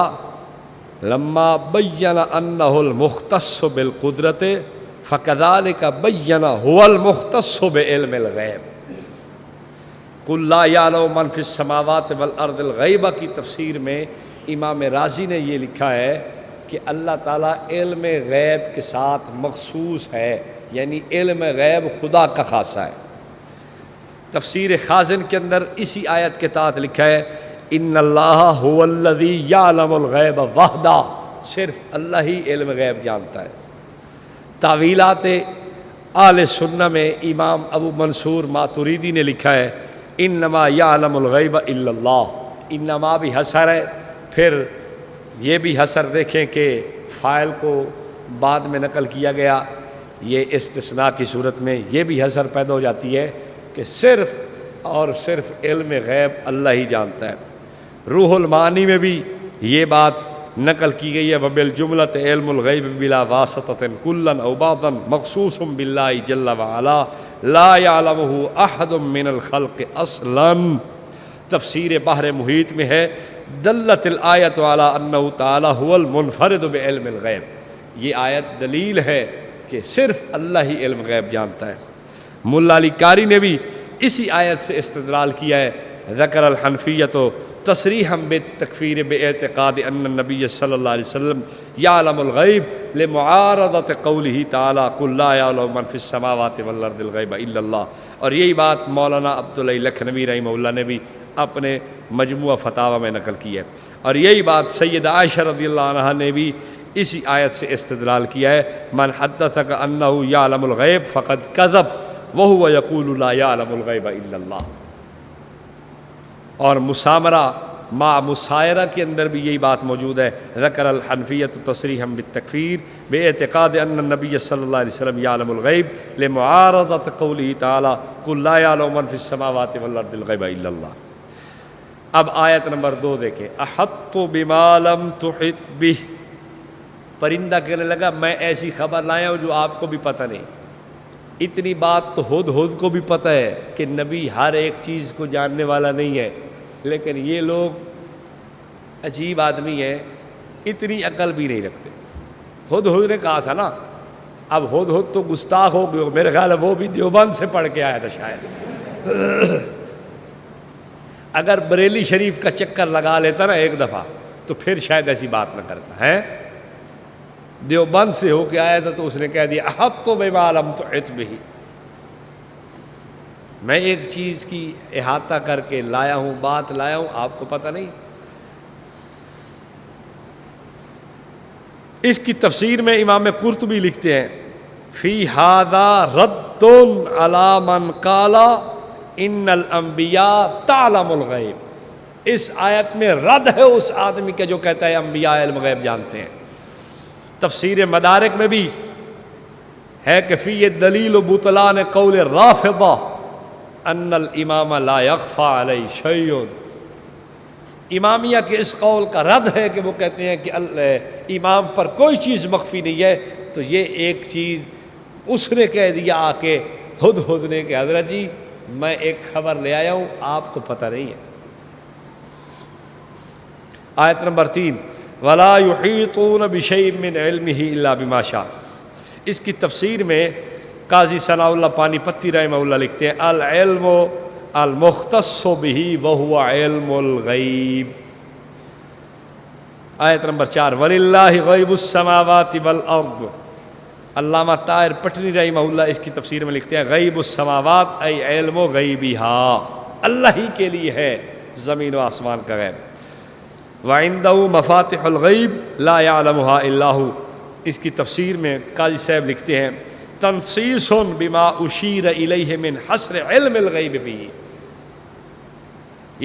لما بین انہ المختص بالقدرت فکذالک بین هو المختص بعلم الغیب۔ قُلْ لَا يَعْلَمُ مَنْ فِي السَّمَاوَاتِ وَالْأَرْضِ الْغَيْبَ کی تفسیر میں امام رازی نے یہ لکھا ہے کہ اللہ تعالیٰ علم غیب کے ساتھ مخصوص ہے، یعنی علم غیب خدا کا خاصہ ہے۔ تفسیر خازن کے اندر اسی آیت کے تحت لکھا ہے ان اللہ هو الذی یعلم الغیب وحدہ، صرف اللہ ہی علم غیب جانتا ہے۔ تعویلات اہل سنہ میں امام ابو منصور ماتریدی نے لکھا ہے انما یعلم الغیب الا اللہ، انما بھی حصر ہے، پھر یہ بھی حصر دیکھیں کہ فاعل کو بعد میں نقل کیا گیا، یہ استثناء کی صورت میں یہ بھی حصر پیدا ہو جاتی ہے کہ صرف اور صرف علم غیب اللہ ہی جانتا ہے۔ روح المعانی میں بھی یہ بات نقل کی گئی ہے، وبالجملۃ علم الغیب بلا واسطۃ کلا او بعضا مخصوص باللہ جل وعلا لا يعلمه احد من الخلق اصلا۔ تفسیر بحر محیط میں ہے، دلت الآیت علی انہ تعالی هو المنفرد بعلم الغیب، یہ آیت دلیل ہے کہ صرف اللہ ہی علم غیب جانتا ہے۔ ملا علی قاری نے بھی اسی آیت سے استدلال کیا ہے، ذکر الحنفیۃ تصریحا بالتکفیر باعتقاد ان النبی صلی اللہ علیہ وسلم یعلم الغیب لمعارضۃ قولہ تعالی قل لا یعلم من فی السماوات والارض الغیب الا اللہ، اور یہی بات مولانا عبداللہ لکھنوی رحمہ اللہ نے بھی اپنے مجموعہ فتاوی میں نقل کی ہے، اور یہی بات سیدہ عائشہ رضی اللہ عنہا نے بھی اسی آیت سے استدلال کیا ہے، من حدثک انہ یعلم الغیب فقد کذب وہو یقول لا یعلم الغیب الا اللہ۔ اور مسامرہ مع مسائرہ کے اندر بھی یہی بات موجود ہے، ذکر الحنفیۃ تصریحا بالتکفیر باعتقاد ان النبی صلی اللہ علیہ وسلم یعلم الغیب لمعارضۃ قولہ تعالی قل لا یعلم من فی السماوات والارض الغیب الا اللہ۔ اب آیت نمبر 2 دیکھیں، احط بما لم تحط بہ، پرندہ کہنے لگا میں ایسی خبر لایا ہوں جو آپ کو بھی پتہ نہیں۔ اتنی بات تو ہدہد کو بھی پتہ ہے کہ نبی ہر ایک چیز کو جاننے والا نہیں ہے، لیکن یہ لوگ عجیب آدمی ہیں، اتنی عقل بھی نہیں رکھتے۔ ہدہد نے کہا تھا نا، اب ہدہد تو گستاخ ہو گئے، میرے خیال ہے وہ بھی دیوبند سے پڑھ کے آیا تھا شاید۔ اگر بریلی شریف کا چکر لگا لیتا نا ایک دفعہ تو پھر شاید ایسی بات نہ کرتا ہے۔ دیوبند سے ہو کے آیا تھا تو اس نے کہہ دیا احط بما لم تحط بہ، میں ایک چیز کی احاطہ کر کے لایا ہوں، بات لایا ہوں، آپ کو پتہ نہیں۔ اس کی تفسیر میں امام قرطبی لکھتے ہیں فی ھذا رد علی من قال ان الانبیاء تعلم الغیب، اس آیت میں رد ہے اس آدمی کا جو کہتا ہے انبیاء علم غیب جانتے ہیں۔ تفسیر مدارک میں بھی ہے کہ فی دلیل بطلان قول الرافضہ ان الامام لا یخفی علیہ شیء، امامیہ کے اس قول کا رد ہے کہ وہ کہتے ہیں کہ امام پر کوئی چیز مخفی نہیں ہے۔ تو یہ ایک چیز اس نے کہہ دیا آ کے ہدہد نے کہ حضرت جی میں ایک خبر لے آیا ہوں، آپ کو پتہ نہیں ہے۔ آیت نمبر 3 وَلَا يُحِيطُونَ بِشَيْءٍ مِّنْ عِلْمِهِ إِلَّا بِمَا شَاءَ، اس کی تفسیر میں قاضی ثناء اللہ پانی پتی رحمہ اللہ لکھتے ہیں العلم المختص بہ وہو علم الغیب۔ آیت نمبر 4 وَلِلَّهِ غَيْبُ السَّمَاوَاتِ وَالْأَرْضِ، علامہ طاہر پٹنی رحمہ اللہ اس کی تفسیر میں لکھتے ہیں غیب السماوات ای علم و غیبہا، اللہ ہی کے لیے ہے زمین و آسمان کا غیب۔ وَعِندَهُ مَفَاتِحُ الْغَيْبِ لَا يَعْلَمُهَا إِلَّا هُوَ، اس کی تفسیر میں قاضی صاحب لکھتے ہیں تنصیص بما اشیر الیہ من حصر علم الغیب بھی،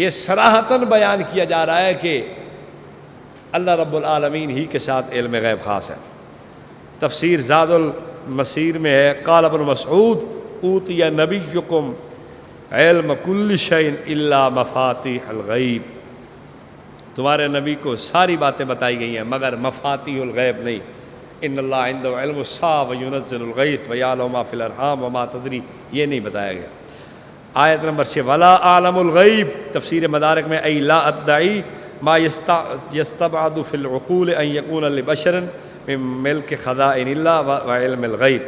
یہ صراحتاً بیان کیا جا رہا ہے کہ اللہ رب العالمین ہی کے ساتھ علم غیب خاص ہے۔ تفسیر زاد المسیر میں ہے قال ابن مسعود اوتی نبیکم علم کل شیء الا مفاتیح الغیب، تمہارے نبی کو ساری باتیں بتائی گئی ہیں مگر مفاتیح الغیب نہیں۔ ان اللہ عنده علم الساعة وینزل الغیث ویعلم ما فی الارحام وما تدری، یہ نہیں بتایا گیا۔ آیت نمبر 6 ولا اعلم الغیب، تفسیر مدارک میں ای لا ادعی ما یستبعد فی العقول ان یکون لبشر من ملک خزائن اللہ وعلم الغیب،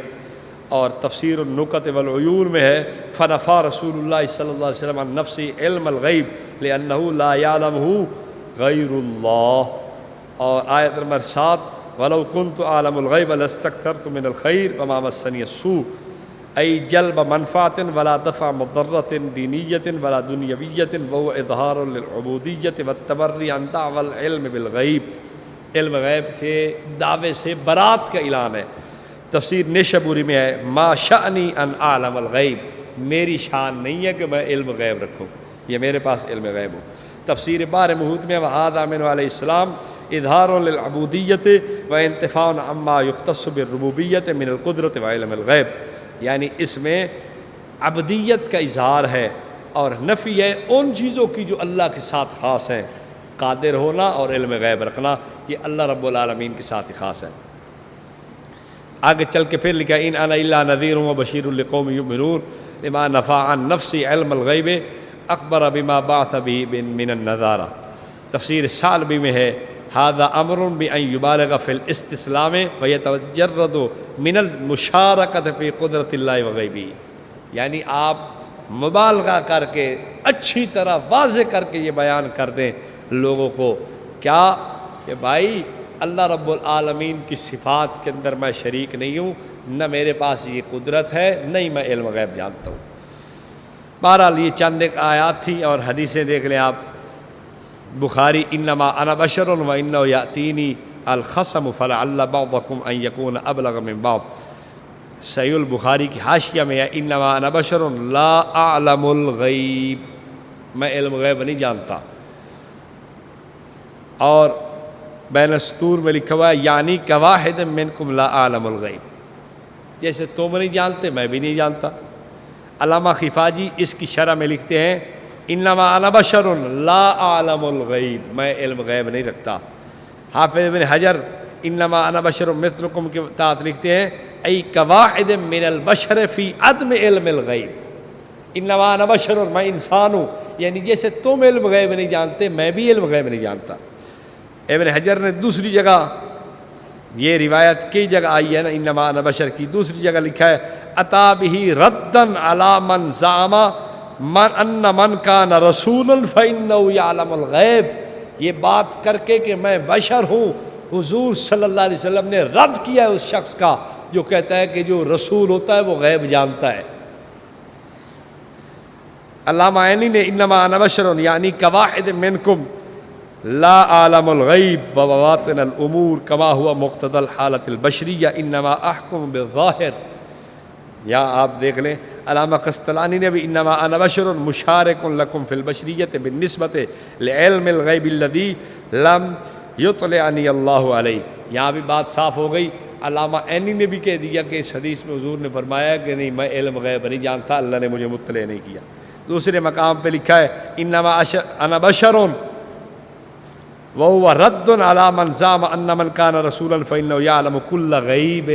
اور تفسیر النکت والعیون میں ہے فنفى رسول اللہ صلی اللہ علیہ وسلم عن نفسی علم الغیب لأنه لا يعلمه غیر اللہ، اور آیت نمبر 7 وَلَوْ كُنْتُ أَعْلَمُ الْغَيْبَ لَاسْتَكْثَرْتُ مِنَ الْخَيْرِ وَمَا مَسَّنِيَ السُّوءُ، أي جلب منفعة ولا دفع مضرة دينية ولا دنيوية وهو إظهار للعبودية والتبري عن دعوى العلم بالغیب، علم غیب کے دعوے سے برات کا اعلان ہے۔ تفسیر نیشابوری میں ہے ما شأنی ان اعلم الغیب، میری شان نہیں ہے کہ میں علم غیب رکھوں، یہ میرے پاس علم غیب ہو۔ تفسیر بحر محیط میں وہذا من علیہ السلام اظہار للعبودیت و انتفاع عما یختص بالربوبیت من القدرت و علم الغیب، یعنی اس میں عبدیت کا اظہار ہے اور نفی ہے ان چیزوں کی جو اللہ کے ساتھ خاص ہیں، قادر ہونا اور علم غیب رکھنا، یہ اللہ رب العالمین کے ساتھ ہی خاص ہے۔ آگے چل کے پھر لکھا ان انا الا نذیر و بشیر لقوم یؤمنون لما نفع عن نفسی علم الغیب اخبر بما بعث به من النذارہ۔ تفسیر سالبی میں ہے ھذا امر بان یبالغ فی الاستسلام ویتجرد من المشارکۃ فی قدرت اللہ وغیبہ، یعنی آپ مبالغہ کر کے اچھی طرح واضح کر کے یہ بیان کر دیں لوگوں کو، کیا کہ بھائی اللہ رب العالمین کی صفات کے اندر میں شریک نہیں ہوں، نہ میرے پاس یہ قدرت ہے، نہ ہی میں علم غیب جانتا ہوں۔ بہرحال یہ چند ایک آیات تھی اور حدیثیں دیکھ لیں آپ۔ بخاری انما انا بشر و انہ یاتینی الخصم فلعل بعضکم ان یکون ابلغ من بعض۔ صحیح البخاری کی حاشیہ میں ہے انما انا بشر لا اعلم الغیب، میں علم غیب نہیں جانتا۔ اور بین السطور میں لکھا ہوا ہے یعنی کواحد منکم لا اعلم الغیب، جیسے تم نہیں جانتے میں بھی نہیں جانتا۔ علامہ خفاجی اس کی شرح میں لکھتے ہیں انما انا بشر لا اعلم الغیب، میں علم غیب نہیں رکھتا۔ حافظ ابن حجر انما انا بشر مثلکم کے تحت لکھتے ہیں ای کواحد من البشر فی عدم علم الغیب، انما انا بشر، میں انسان ہوں، یعنی جیسے تم علم غیب نہیں جانتے میں بھی علم غیب نہیں جانتا۔ ابن حجر نے دوسری جگہ، یہ روایت کئی جگہ آئی ہے نا انما انا بشر کی، دوسری جگہ لکھا ہے اتا بہ ردن علی من زعم ان من کان رسولا فانہ یعلم الغیب، یہ بات کر کے کہ میں بشر ہوں، حضور صلی اللہ علیہ وسلم نے رد کیا ہے اس شخص کا جو کہتا ہے کہ جو رسول ہوتا ہے وہ غیب جانتا ہے۔ علامہ عینی نے انما انا بشر یعنی کواحد منکم لا عالم الغیب و بواطن الامور کما ہوا مقتضی الحالۃ البشریہ انما احکم بالظاہر۔ یا آپ دیکھ لیں علامہ قسطلانی نے بھی انما انا بشر مشارک لکم فی البشریۃ بالنسبۃ لعلم الغیب الذی لم یطلعنی اللہ علیہ، یہاں بھی بات صاف ہو گئی۔ علامہ عینی نے بھی کہہ دیا کہ اس حدیث میں حضور نے فرمایا کہ نہیں میں علم غیب نہیں جانتا، اللہ نے مجھے مطلع نہیں کیا۔ دوسرے مقام پہ لکھا ہے انما انا بشر وهو رد على من زعم ان من كان رسولا فانه يعلم كل غیب،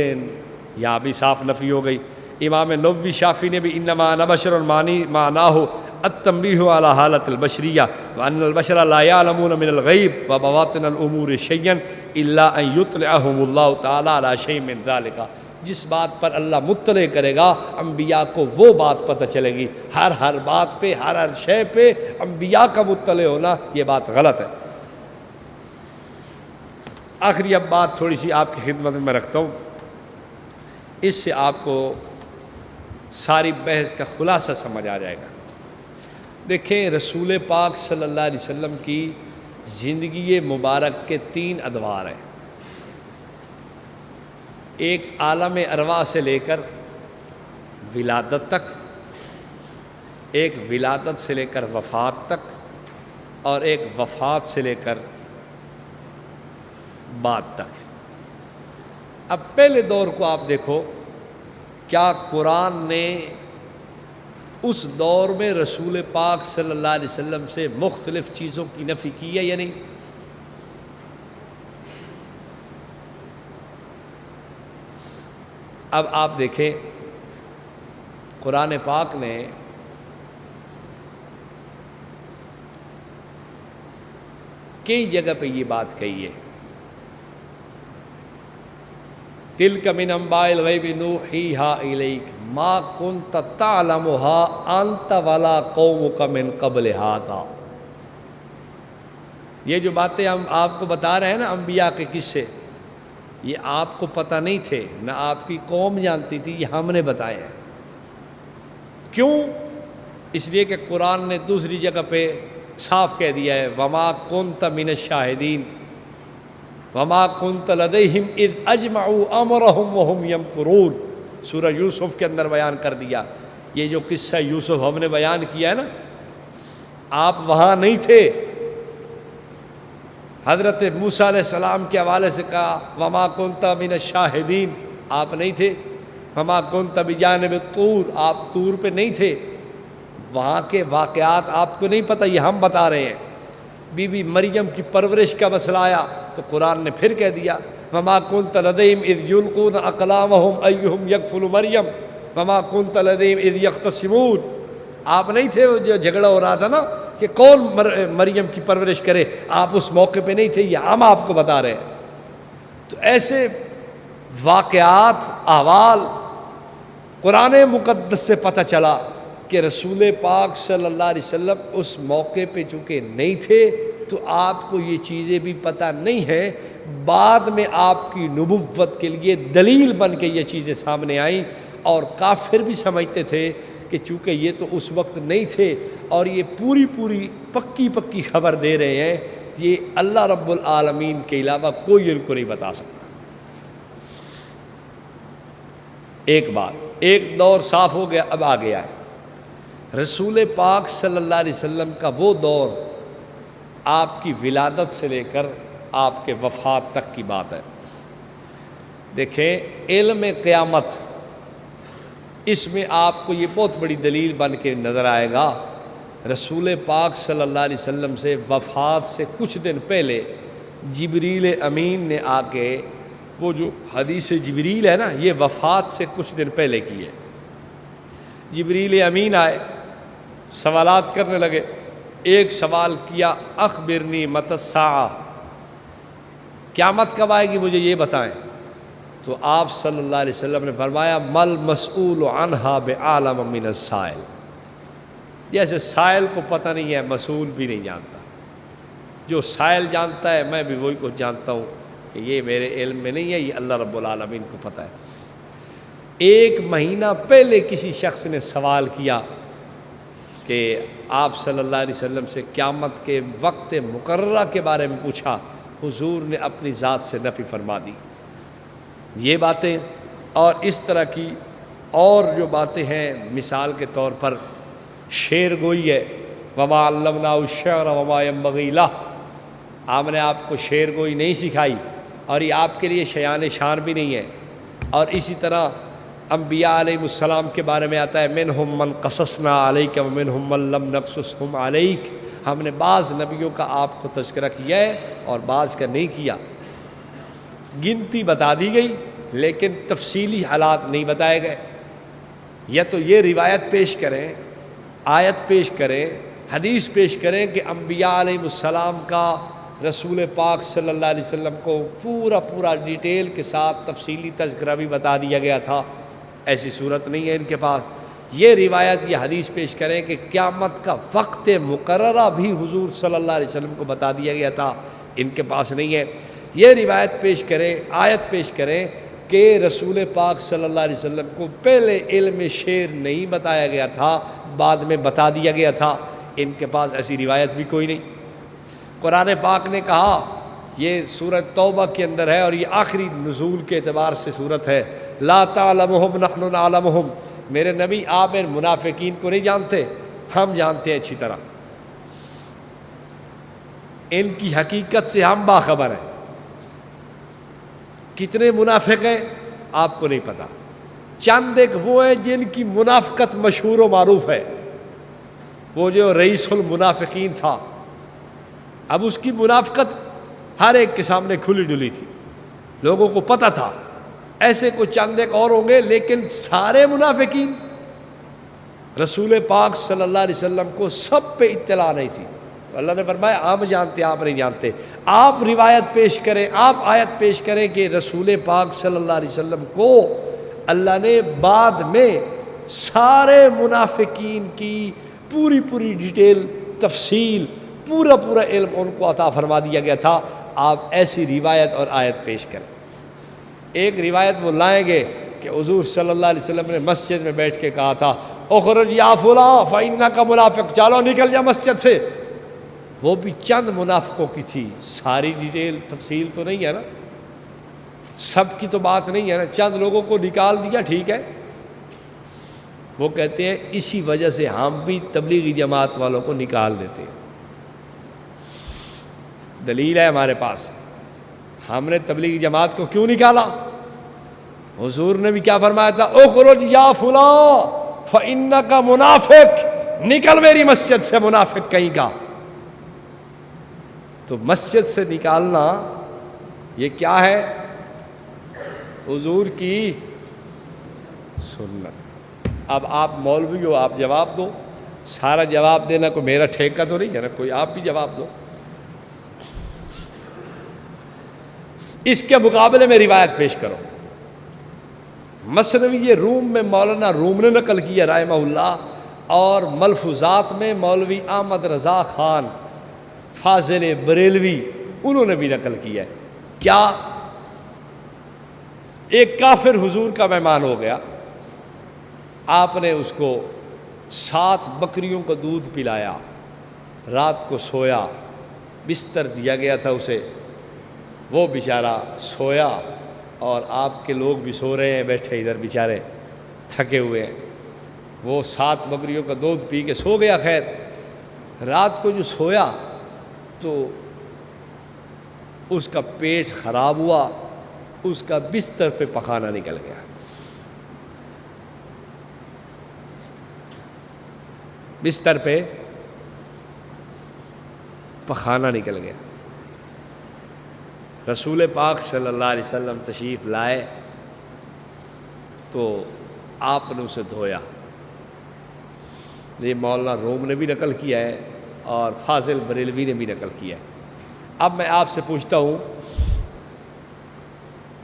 یہاں بھی صاف نفی ہو گئی۔ امام نووی شافعی نے بھی انما انا بشر معناه التنبیہ على حالت البشریہ وان البشر لا يعلمون من الغیب وبواطن الامور شیئا الا ان یطلعهم اللہ تعالی على شیء من ذلك، جس بات پر اللہ مطلع کرے گا انبیاء کو وہ بات پتہ چلے گی، ہر بات پہ ہر شے پہ انبیاء کا مطلع ہونا یہ بات غلط ہے۔ آخری اب بات تھوڑی سی آپ کی خدمت میں رکھتا ہوں، اس سے آپ کو ساری بحث کا خلاصہ سمجھ آ جائے گا۔ دیکھیں رسول پاک صلی اللہ علیہ وسلم کی زندگی مبارک کے 3 ادوار ہیں، ایک عالم ارواح سے لے کر ولادت تک، ایک ولادت سے لے کر وفات تک، اور ایک وفات سے لے کر بعد تک۔ اب پہلے دور کو آپ دیکھو، کیا قرآن نے اس دور میں رسول پاک صلی اللہ علیہ وسلم سے مختلف چیزوں کی نفی کی ہے یا نہیں؟ اب آپ دیکھیں قرآن پاک نے کئی جگہ پہ یہ بات کہی ہے، تلک من انباء الغیب نوحیہا الیک ما کنت تعلمہا انت ولا قومک من قبل ھذا۔ یہ جو باتیں ہم آپ کو بتا رہے ہیں نا انبیاء کے قصے، یہ آپ کو پتہ نہیں تھے، نہ آپ کی قوم جانتی تھی، یہ ہم نے بتائے ہیں۔ کیوں؟ اس لیے کہ قرآن نے دوسری جگہ پہ صاف کہہ دیا ہے وما کنت من الشاہدین وما کنت لدیہم اذ اجمعوا امرہم وہم یمکرون، سورہ یوسف کے اندر بیان کر دیا۔ یہ جو قصہ یوسف ہم نے بیان کیا ہے نا، آپ وہاں نہیں تھے۔ حضرت موسیٰ علیہ السلام کے حوالے سے کہا وما کنت من الشاہدین، آپ نہیں تھے۔ وما کنت بجانب الطور، آپ طور پہ نہیں تھے۔ وہاں کے واقعات آپ کو نہیں پتہ، یہ ہم بتا رہے ہیں۔ بی بی مریم کی پرورش کا مسئلہ آیا تو قرآن نے پھر کہہ دیا وما كنت لديهم اذ يلقون اقلامهم ايهم يكفل مریم وما كنت لديهم اذ يختصمون۔ آپ نہیں تھے وہ جو جھگڑا ہو رہا تھا نا کہ کون مریم کی پرورش کرے، آپ اس موقع پہ نہیں تھے، یہ ہم آپ کو بتا رہے ہیں۔ تو ایسے واقعات، احوال قرآن مقدس سے پتہ چلا کہ رسول پاک صلی اللہ علیہ وسلم اس موقع پہ چونکہ نہیں تھے تو آپ کو یہ چیزیں بھی پتہ نہیں ہیں، بعد میں آپ کی نبوت کے لیے دلیل بن کے یہ چیزیں سامنے آئیں، اور کافر بھی سمجھتے تھے کہ چونکہ یہ تو اس وقت نہیں تھے اور یہ پوری پکی خبر دے رہے ہیں، یہ اللہ رب العالمین کے علاوہ کوئی ان کو نہیں بتا سکتا۔ ایک بات، ایک دور صاف ہو گیا، اب آ گیا ہے رسول پاک صلی اللہ علیہ وسلم کا وہ دور، آپ کی ولادت سے لے کر آپ کے وفات تک کی بات ہے۔ دیکھیں علم قیامت، اس میں آپ کو یہ بہت بڑی دلیل بن کے نظر آئے گا۔ رسول پاک صلی اللہ علیہ وسلم سے وفات سے کچھ دن پہلے جبریل امین نے آ کے، وہ جو حدیث جبریل ہے نا، یہ وفات سے کچھ دن پہلے کی ہے۔ جبریل امین آئے، سوالات کرنے لگے۔ ایک سوال کیا اخبرنی متی الساعہ، قیامت کب آئے گی مجھے یہ بتائیں۔ تو آپ صلی اللہ علیہ وسلم نے فرمایا مل مسئول عنہا بعالم من السائل، جیسے سائل کو پتہ نہیں ہے مسئول بھی نہیں جانتا، جو سائل جانتا ہے میں بھی وہی کچھ جانتا ہوں کہ یہ میرے علم میں نہیں ہے، یہ اللہ رب العالمین کو پتہ ہے۔ ایک مہینہ پہلے کسی شخص نے سوال کیا کہ آپ صلی اللہ علیہ وسلم سے قیامت کے وقت مقررہ کے بارے میں پوچھا، حضور نے اپنی ذات سے نفی فرما دی۔ یہ باتیں اور اس طرح کی اور جو باتیں ہیں، مثال کے طور پر شعر گوئی ہے، وما علمناہ الشعر وما ينبغی لہ، آپ نے آپ کو شعر گوئی نہیں سکھائی اور یہ آپ کے لیے شیان شان بھی نہیں ہے۔ اور اسی طرح انبیاء علیہ السلام کے بارے میں آتا ہے منہم من قصصنا علیک ومنہم من لم نقصصہم علیک، ہم نے بعض نبیوں کا آپ کو تذکرہ کیا ہے اور بعض کا نہیں کیا، گنتی بتا دی گئی لیکن تفصیلی حالات نہیں بتائے گئے۔ یا تو یہ روایت پیش کریں، آیت پیش کریں، حدیث پیش کریں کہ انبیاء علیہ السلام کا رسول پاک صلی اللہ علیہ وسلم کو پورا ڈیٹیل کے ساتھ تفصیلی تذکرہ بھی بتا دیا گیا تھا، ایسی صورت نہیں ہے ان کے پاس۔ یہ روایت یہ حدیث پیش کریں کہ قیامت کا وقت مقررہ بھی حضور صلی اللہ علیہ وسلم کو بتا دیا گیا تھا، ان کے پاس نہیں ہے۔ یہ روایت پیش کریں، آیت پیش کریں کہ رسول پاک صلی اللہ علیہ وسلم کو پہلے علم شعر نہیں بتایا گیا تھا، بعد میں بتا دیا گیا تھا، ان کے پاس ایسی روایت بھی کوئی نہیں۔ قرآن پاک نے کہا، یہ سورۃ توبہ کے اندر ہے اور یہ آخری نزول کے اعتبار سے سورت ہے، لا تعلمہم نحن نعلمہم، میرے نبی آپ ان منافقین کو نہیں جانتے، ہم جانتے ہیں اچھی طرح، ان کی حقیقت سے ہم باخبر ہیں۔ کتنے منافق ہیں آپ کو نہیں پتا، چند ایک وہ ہیں جن کی منافقت مشہور و معروف ہے، وہ جو رئیس المنافقین تھا، اب اس کی منافقت ہر ایک کے سامنے کھلی ڈلی تھی، لوگوں کو پتہ تھا۔ ایسے کوئی چند ایک اور ہوں گے لیکن سارے منافقین رسول پاک صلی اللہ علیہ وسلم کو سب پہ اطلاع نہیں تھی۔ اللہ نے فرمایا ہم جانتے آپ نہیں جانتے، آپ روایت پیش کریں، آپ آیت پیش کریں کہ رسول پاک صلی اللہ علیہ وسلم کو اللہ نے بعد میں سارے منافقین کی پوری ڈیٹیل، تفصیل، پورا علم ان کو عطا فرما دیا گیا تھا۔ آپ ایسی روایت اور آیت پیش کریں۔ ایک روایت وہ لائیں گے کہ حضور صلی اللہ علیہ وسلم نے مسجد میں بیٹھ کے کہا تھا اخرج یا فلاں فإنک منافق، چلو نکل جا مسجد سے، وہ بھی چند منافقوں کی تھی، ساری ڈیٹیل تفصیل تو نہیں ہے نا، سب کی تو بات نہیں ہے نا، چند لوگوں کو نکال دیا ٹھیک ہے۔ وہ کہتے ہیں اسی وجہ سے ہم بھی تبلیغی جماعت والوں کو نکال دیتے ہیں، دلیل ہے ہمارے پاس، ہم نے تبلیغی جماعت کو کیوں نکالا؟ حضور نے بھی کیا فرمایا تھا، اخرج یا فلاں فإنک منافق، نکل میری مسجد سے منافق کہیں کا. تو مسجد سے نکالنا یہ کیا ہے؟ حضور کی سنت. اب آپ مولوی ہو، آپ جواب دو. سارا جواب دینا کوئی میرا ٹھیکہ تو نہیں ہے نا، کوئی آپ بھی جواب دو. اس کے مقابلے میں روایت پیش کرو. مثنوی روم میں مولانا روم نے نقل کیا رحمہ اللہ، اور ملفوظات میں مولوی احمد رضا خان فاضل بریلوی انہوں نے بھی نقل کیا ہے. کیا؟ ایک کافر حضور کا مہمان ہو گیا، آپ نے اس کو 7 بکریوں کو دودھ پلایا، رات کو سویا، بستر دیا گیا تھا اسے، وہ بیچارہ سویا اور آپ کے لوگ بھی سو رہے ہیں بیٹھے ادھر بیچارے تھکے ہوئے ہیں. وہ 7 بکریوں کا دودھ پی کے سو گیا. خیر رات کو جو سویا تو اس کا پیٹ خراب ہوا، اس کا بستر پہ پخانہ نکل گیا. بستر پہ پخانہ نکل گیا. رسول پاک صلی اللہ علیہ وسلم تشریف لائے تو آپ نے اسے دھویا. یہ مولانا روم نے بھی نقل کیا ہے اور فاضل بریلوی نے بھی نقل کیا ہے. اب میں آپ سے پوچھتا ہوں،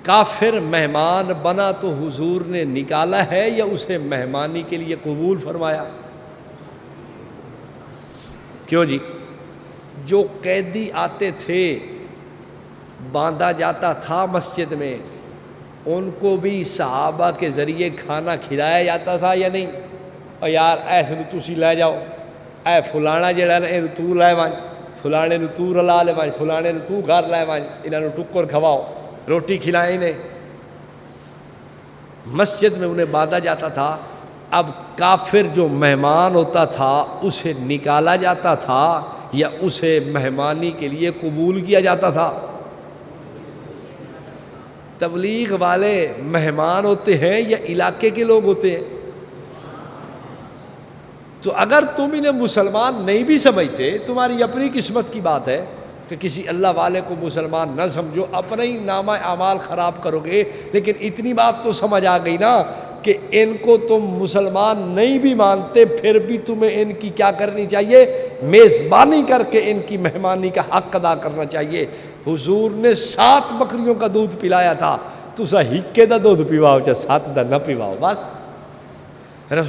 کافر مہمان بنا تو حضور نے نکالا ہے یا اسے مہمانی کے لیے قبول فرمایا؟ کیوں جی؟ جو قیدی آتے تھے، باندھا جاتا تھا مسجد میں، ان کو بھی صحابہ کے ذریعے کھانا کھلایا جاتا تھا یا نہیں؟ اور یار ایسے نو تسی لے جاؤ، اے فلانا جڑا نا تو لے وان، فلانے نو تو رلا لے وان، فلانے نو تو گھر لے وان، انہاں نو ٹکر کھواؤ، روٹی کھلائیں انہیں. مسجد میں انہیں باندھا جاتا تھا. اب کافر جو مہمان ہوتا تھا اسے نکالا جاتا تھا یا اسے مہمانی کے لیے قبول کیا جاتا تھا؟ تبلیغ والے مہمان ہوتے ہیں یا علاقے کے لوگ ہوتے ہیں؟ تو اگر تم انہیں مسلمان نہیں بھی سمجھتے، تمہاری اپنی قسمت کی بات ہے کہ کسی اللہ والے کو مسلمان نہ سمجھو، اپنا ہی نامہ اعمال خراب کرو گے. لیکن اتنی بات تو سمجھ آ گئی نا کہ ان کو تم مسلمان نہیں بھی مانتے، پھر بھی تمہیں ان کی کیا کرنی چاہیے؟ میزبانی کر کے ان کی مہمانی کا حق ادا کرنا چاہیے. حضور نے 7 بکریوں کا دودھ پلایا تھا، تسا ہکے دا دودھ پیواؤ چاہے 7 دا نہ پیواؤ. بس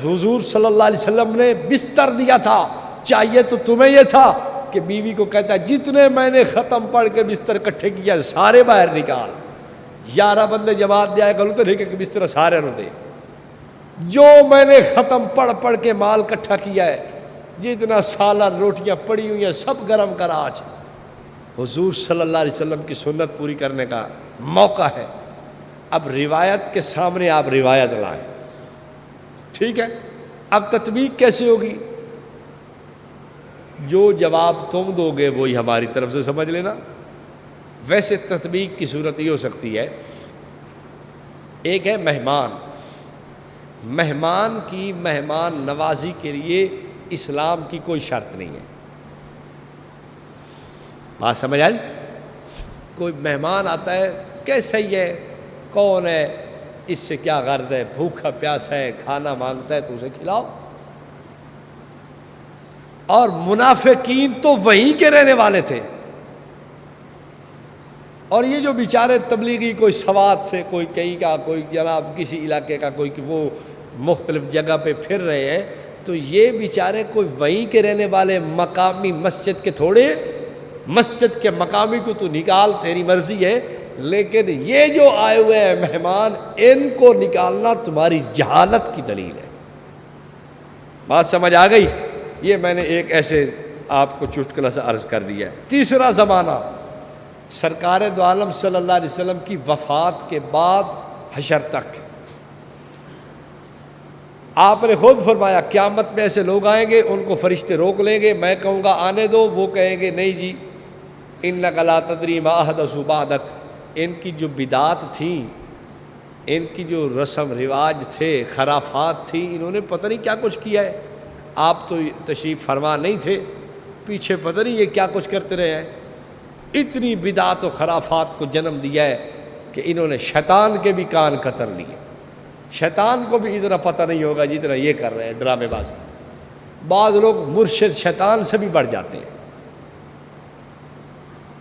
حضور صلی اللہ علیہ وسلم نے بستر دیا تھا. چاہیے تو تمہیں یہ تھا کہ بیوی کو کہتا ہے جتنے میں نے ختم پڑھ کے بستر کٹھے کیا سارے باہر نکال. 11 بندے جماعت دیا کرو تو لے کے بستر سارے نو دے. جو میں نے ختم پڑھ کے مال کٹھا کیا ہے، جتنا سالن روٹیاں پڑی ہوئی ہیں سب گرم کر. آج حضور صلی اللہ علیہ وسلم کی سنت پوری کرنے کا موقع ہے. اب روایت کے سامنے آپ روایت لائیں، ٹھیک ہے؟ اب تطبیق کیسے ہوگی؟ جو جواب تم دو گے وہی ہماری طرف سے سمجھ لینا. ویسے تطبیق کی صورت یہ ہو سکتی ہے، ایک ہے مہمان کی مہمان نوازی کے لیے اسلام کی کوئی شرط نہیں ہے. بات سمجھ آئی؟ کوئی مہمان آتا ہے، کیسا ہی ہے، کون ہے، اس سے کیا غرض ہے، بھوکا پیاس ہے، کھانا مانگتا ہے تو اسے کھلاؤ. اور منافقین تو وہیں کے رہنے والے تھے، اور یہ جو بیچارے تبلیغی کوئی سوات سے، کوئی کہیں کا، کوئی جناب کسی علاقے کا، کوئی وہ مختلف جگہ پہ پھر رہے ہیں، تو یہ بیچارے کوئی وہیں کے رہنے والے مقامی مسجد کے تھوڑے. مسجد کے مقامی کو تو نکال، تیری مرضی ہے، لیکن یہ جو آئے ہوئے ہیں مہمان، ان کو نکالنا تمہاری جہالت کی دلیل ہے. بات سمجھ آ گئی؟ یہ میں نے ایک ایسے آپ کو چٹکلا سے عرض کر دیا ہے. تیسرا زمانہ سرکار دو عالم صلی اللہ علیہ وسلم کی وفات کے بعد حشر تک. آپ نے خود فرمایا قیامت میں ایسے لوگ آئیں گے، ان کو فرشتے روک لیں گے، میں کہوں گا آنے دو، وہ کہیں گے نہیں جی، انک لا تدری ما احدثوا بعدک. ان کی جو بدعات تھیں، ان کی جو رسم رواج تھے، خرافات تھی، انہوں نے پتہ نہیں کیا کچھ کیا ہے. آپ تو تشریف فرما نہیں تھے، پیچھے پتہ نہیں یہ کیا کچھ کرتے رہے ہیں، اتنی بدعت و خرافات کو جنم دیا ہے کہ انہوں نے شیطان کے بھی کان قطر لیے. شیطان کو بھی اتنا پتہ نہیں ہوگا جتنا یہ کر رہے ہیں ڈرامے باز. بعض لوگ مرشد شیطان سے بھی بڑھ جاتے ہیں.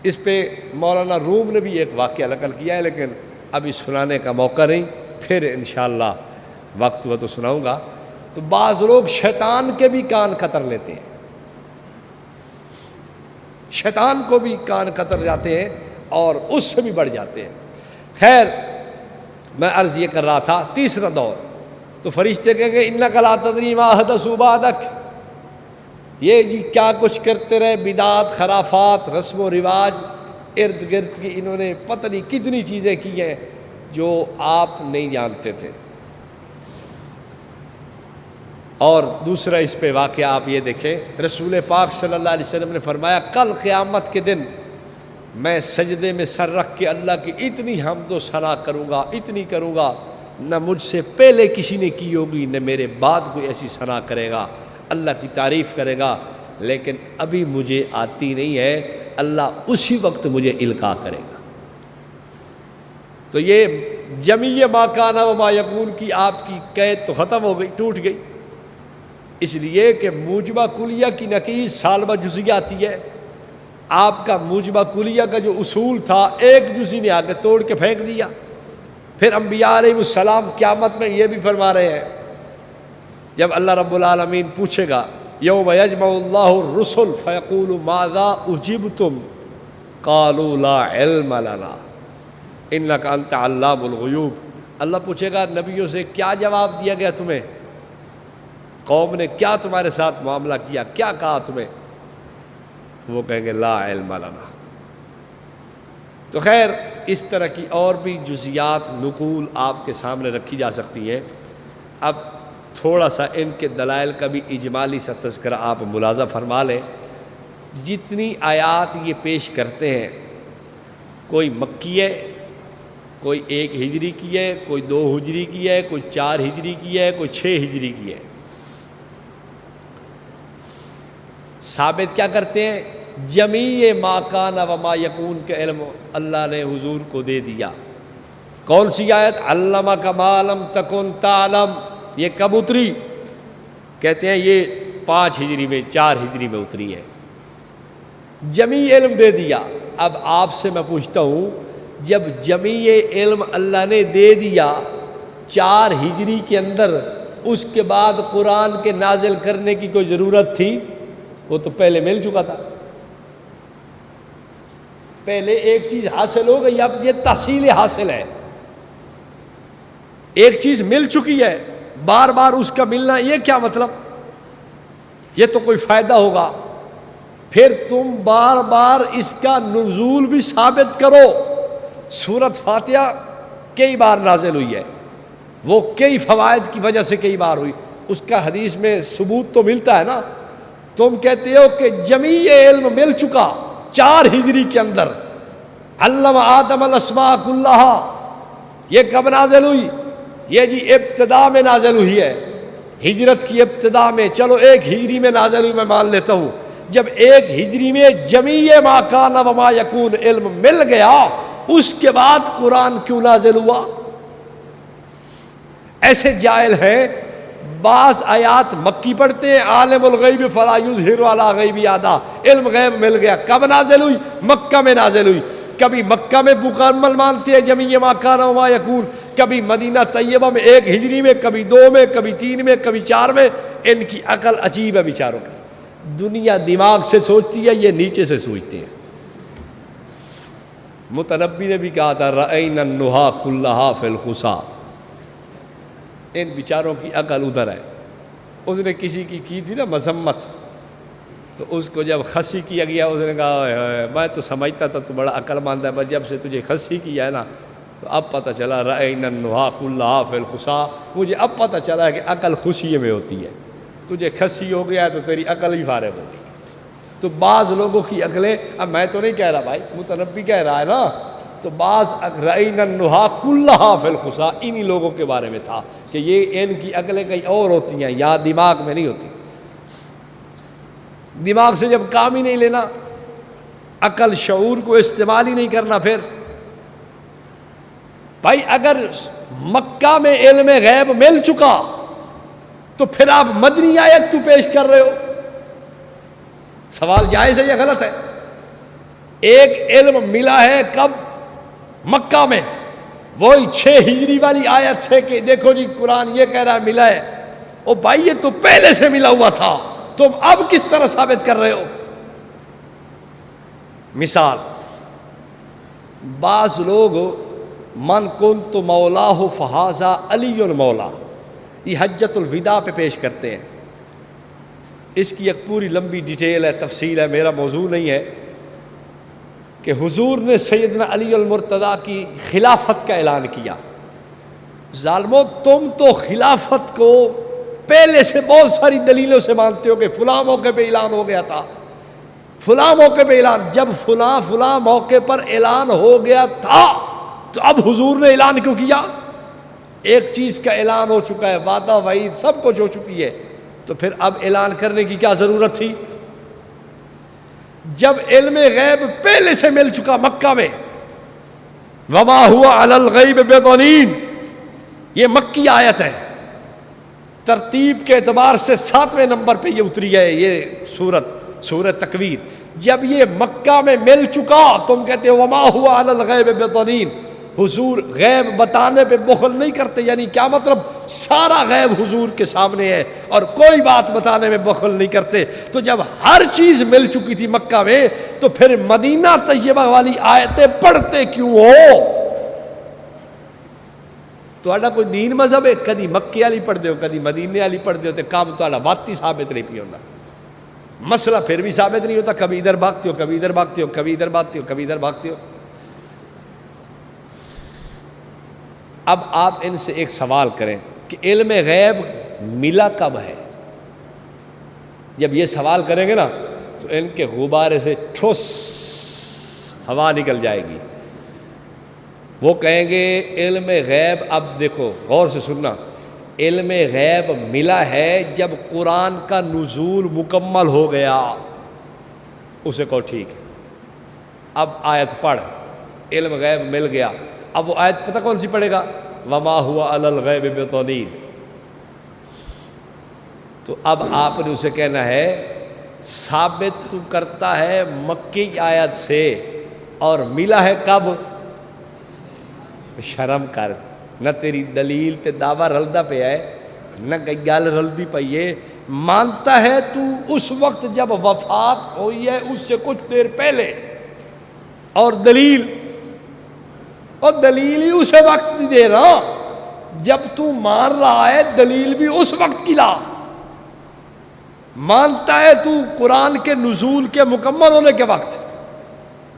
اس پہ مولانا روم نے بھی ایک واقعہ نقل کیا ہے، لیکن ابھی سنانے کا موقع نہیں، پھر انشاءاللہ وقت ہوا تو سناؤں گا. تو بعض لوگ شیطان کے بھی کان قطر لیتے ہیں، شیطان کو بھی کان قطر جاتے ہیں اور اس سے بھی بڑھ جاتے ہیں. خیر، میں عرض یہ کر رہا تھا، تیسرا دور تو فرشتے کہیں گے انک لا تدری ما احدثوا بعدک، یہ جی کیا کچھ کرتے رہے، بدعات، خرافات، رسم و رواج ارد گرد کی انہوں نے پتہ نہیں کتنی چیزیں کی ہیں جو آپ نہیں جانتے تھے. اور دوسرا اس پہ واقعہ آپ یہ دیکھیں، رسول پاک صلی اللہ علیہ وسلم نے فرمایا کل قیامت کے دن میں سجدے میں سر رکھ کے اللہ کی اتنی حمد و ثنا کروں گا، اتنی کروں گا، نہ مجھ سے پہلے کسی نے کی ہوگی، نہ میرے بعد کوئی ایسی ثنا کرے گا، اللہ کی تعریف کرے گا، لیکن ابھی مجھے آتی نہیں ہے، اللہ اسی وقت مجھے القاء کرے گا. تو یہ جمیع ما کان و ما یکون کی آپ کی قید تو ختم ہو گئی، ٹوٹ گئی، اس لیے کہ موجبہ کلیہ کی نقیض سالبہ جزیہ آتی ہے. آپ کا موجبہ کلیہ کا جو اصول تھا ایک جزی نے آگے توڑ کے پھینک دیا. پھر انبیاء علیہ السلام قیامت میں یہ بھی فرما رہے ہیں، جب اللہ رب العالمین پوچھے گا یوم یجمع اللہ الرسل فیقول ماذا اجبتم قالوا لا علم لنا انک انت علام الغیوب. اللہ پوچھے گا نبیوں سے کیا جواب دیا گیا تمہیں، قوم نے کیا تمہارے ساتھ معاملہ کیا، کیا کہا تمہیں، وہ کہیں گے لا علم لنا. تو خیر اس طرح کی اور بھی جزیات نقول آپ کے سامنے رکھی جا سکتی ہیں. اب تھوڑا سا ان کے دلائل کا بھی اجمالی سا تذکرہ آپ ملاحظہ فرما لیں. جتنی آیات یہ پیش کرتے ہیں، کوئی مکی ہے، کوئی 1 ہجری کی ہے، کوئی 2 ہجری کی ہے، کوئی 4 ہجری کی ہے، کوئی 6 ہجری کی ہے. ثابت کیا کرتے ہیں، جمیع ما کان و ما یکون کے علم اللہ نے حضور کو دے دیا. کون سی آیت، علمک ما لم تکن تعلم، یہ کب اتری، کہتے ہیں یہ 5 ہجری میں 4 ہجری میں اتری ہے. جمیع علم دے دیا. اب آپ سے میں پوچھتا ہوں، جب جمیع علم اللہ نے دے دیا 4 ہجری کے اندر، اس کے بعد قرآن کے نازل کرنے کی کوئی ضرورت تھی؟ وہ تو پہلے مل چکا تھا. پہلے ایک چیز حاصل ہو گئی، اب یہ تحصیل حاصل ہے. ایک چیز مل چکی ہے، بار بار اس کا ملنا یہ کیا مطلب، یہ تو کوئی فائدہ ہوگا. پھر تم بار بار اس کا نزول بھی ثابت کرو. سورۃ فاتحہ کئی بار نازل ہوئی ہے، وہ کئی فوائد کی وجہ سے کئی بار ہوئی، اس کا حدیث میں ثبوت تو ملتا ہے نا. تم کہتے ہو کہ جمیع علم مل چکا 4 ہجری کے اندر. علم آدم الاسماء کلہا، یہ کب نازل ہوئی، یہ جی ابتدا میں نازل ہوئی ہے، ہجرت کی ابتدا میں. چلو 1 ہجری میں نازل ہوئی میں مان لیتا ہوں. جب 1 ہجری میں جمیع ما کان و ما یکون علم مل گیا، اس کے بعد قرآن کیوں نازل ہوا؟ ایسے جاہل ہیں، بعض آیات مکی پڑھتے ہیں، عالم الغیب فلا یظہر علی غیبی احدا، علم غیب مل گیا. کب نازل ہوئی؟ مکہ میں نازل ہوئی. کبھی مکہ میں مکمل مانتے ہیں جمیع ما کان و ما یکون، کبھی مدینہ طیبہ میں 1 ہجری میں، کبھی 2 میں، کبھی 3 میں، کبھی 4 میں. ان کی عقل عجیب ہے بیچاروں کی. دنیا دماغ سے سوچتی ہے، یہ نیچے سے سوچتے ہیں. متنبی نے بھی کہا تھا رأینا النہا کلہا فی الخسا. ان بیچاروں کی عقل ادھر ہے. اس نے کسی کی تھی نا مذمت، تو اس کو جب خسی کیا گیا اس نے کہا میں تو سمجھتا تھا تو بڑا عقل مند ہے، پر جب سے تجھے خسی کیا ہے نا تو اب پتہ چلا رأینا النہا کلہا فی الخسا، مجھے اب پتہ چلا ہے کہ عقل خوشی میں ہوتی ہے. تجھے خسی ہو گیا تو تیری عقل بھی فارغ ہو گئی. تو بعض لوگوں کی عقلیں، اب میں تو نہیں کہہ رہا بھائی، متنبی کہہ رہا ہے نا، تو بعض رأینا النہا کلہا فی الخسا انہی لوگوں کے بارے میں تھا کہ یہ ان کی عقلیں کہیں اور ہوتی ہیں، یا دماغ میں نہیں ہوتی. دماغ سے جب کام ہی نہیں لینا، عقل شعور کو استعمال ہی نہیں کرنا، پھر بھائی اگر مکہ میں علم غیب مل چکا تو پھر آپ مدنی آیت کیوں پیش کر رہے ہو؟ سوال جائز ہے یا غلط ہے؟ ایک علم ملا ہے کب؟ مکہ میں، وہی 6 ہجری والی آیت سے کہ دیکھو جی قرآن یہ کہہ رہا ہے ملا ہے۔ او بھائی یہ تو پہلے سے ملا ہوا تھا، تم اب کس طرح ثابت کر رہے ہو؟ مثال، بعض لوگ من کنت مولاہ فہذا علی مولا، یہ حجۃ الوداع پہ پیش کرتے ہیں۔ اس کی ایک پوری لمبی ڈیٹیل ہے، تفصیل ہے، میرا موضوع نہیں ہے کہ حضور نے سیدنا علی المرتضیٰ کی خلافت کا اعلان کیا۔ ظالمو تم تو خلافت کو پہلے سے بہت ساری دلیلوں سے مانتے ہو کہ فلاں موقع پہ اعلان ہو گیا تھا، فلاں موقع پہ اعلان، جب فلاں موقع پر اعلان ہو گیا تھا تو اب حضور نے اعلان کیوں کیا؟ ایک چیز کا اعلان ہو چکا ہے، وعدہ وعید سب کچھ ہو چکی ہے، تو پھر اب اعلان کرنے کی کیا ضرورت تھی؟ جب علم غیب پہلے سے مل چکا مکہ میں، وما ہوا علی الغیب بضنین، یہ مکی آیت ہے، ترتیب کے اعتبار سے 7ویں نمبر پہ یہ اتری ہے یہ سورۃ تکویر۔ جب یہ مکہ میں مل چکا، تم کہتے ہو وما ہوا علی الغیب بضنین، حضور غیب بتانے پہ بخل نہیں کرتے، یعنی کیا مطلب؟ سارا غیب حضور کے سامنے ہے اور کوئی بات بتانے میں بخل نہیں کرتے۔ تو جب ہر چیز مل چکی تھی مکہ میں، تو پھر مدینہ طیبہ والی آیتیں پڑھتے کیوں ہو؟ تہاڈا کوئی دین مذہب ہے، کدی مکے والی پڑھتے ہو کدی مدینے والی پڑھتے ہو، تو کام تہاڈا واتی ثابت نہیں پی ہوتا، مسئلہ پھر بھی ثابت نہیں ہوتا، کبھی ادھر بھاگتے ہو کبھی ادھر بھاگتے ہو، کبھی ادھر بھاگتے ہو کبھی ادھر بھاگتے ہو۔ اب آپ ان سے ایک سوال کریں کہ علم غیب ملا کب ہے؟ جب یہ سوال کریں گے نا تو ان کے غبارے سے ٹھوس ہوا نکل جائے گی۔ وہ کہیں گے علم غیب، اب دیکھو غور سے سننا، علم غیب ملا ہے جب قرآن کا نزول مکمل ہو گیا، اسے کہو ٹھیک ہے، اب آیت پڑھ، علم غیب مل گیا۔ اب وہ آیت پتہ کون سی پڑھے گا؟ وما ہوا علی الغیب بضنین۔ تو اب آپ نے اسے کہنا ہے ثابت تو کرتا ہے مکی آیت سے، اور ملا ہے کب؟ شرم کر، نہ تیری دلیل تے دعویٰ رلدا پہ ہے، نہ گل رلدی پئی ہے، مانتا ہے تو اس وقت جب وفات ہوئی ہے اس سے کچھ دیر پہلے، اور دلیل ہی اسے وقت نہیں دے رہا، جب تو مان رہا ہے دلیل بھی اس وقت کی لا۔ مانتا ہے تو قرآن کے نزول کے مکمل ہونے کے وقت،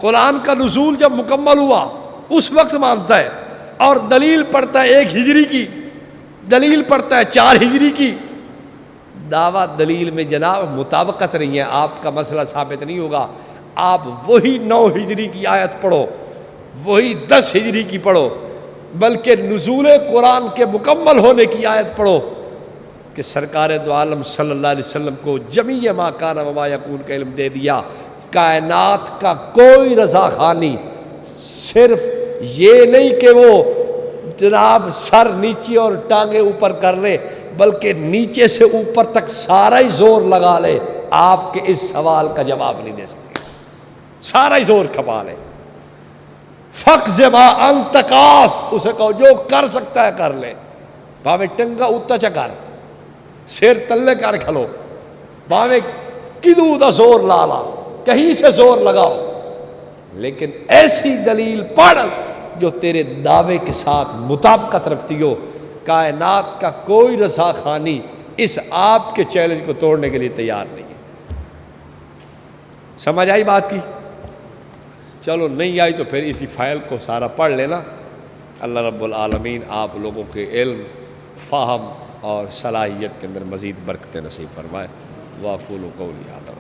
قرآن کا نزول جب مکمل ہوا اس وقت مانتا ہے، اور دلیل پڑھتا ہے 1 ہجری کی، دلیل پڑھتا ہے 4 ہجری کی۔ دعویٰ دلیل میں جناب مطابقت نہیں ہے، آپ کا مسئلہ ثابت نہیں ہوگا۔ آپ وہی 9 ہجری کی آیت پڑھو، وہی 10 ہجری کی پڑھو، بلکہ نزول قرآن کے مکمل ہونے کی آیت پڑھو کہ سرکار دو عالم صلی اللہ علیہ وسلم کو جمیع ما کان و ما یکون کا علم دے دیا۔ کائنات کا کوئی رضا خانی صرف یہ نہیں کہ وہ جناب سر نیچے اور ٹانگیں اوپر کر لے، بلکہ نیچے سے اوپر تک سارا ہی زور لگا لے، آپ کے اس سوال کا جواب نہیں دے سکتے، سارا ہی زور کھپا لے۔ فَقْزِ مَا أَنْتَ قَاسٍ، اسے کہو جو کر سکتا ہے کر لے، باوے ٹنگا اتا چکر، سیر تلے کر کھلو، باوے کدو دا زور لالا، کہیں سے زور لگاؤ، لیکن ایسی دلیل پڑھ جو تیرے دعوے کے ساتھ مطابقت رکھتی ہو۔ کائنات کا کوئی رضا خانی اس آپ کے چیلنج کو توڑنے کے لیے تیار نہیں ہے۔ سمجھ آئی بات کی؟ چلو نہیں آئی تو پھر اسی فائل کو سارا پڑھ لینا۔ اللہ رب العالمین آپ لوگوں کے علم، فہم اور صلاحیت کے اندر مزید برکتیں نصیب فرمائے۔ واقول قولی ھذا۔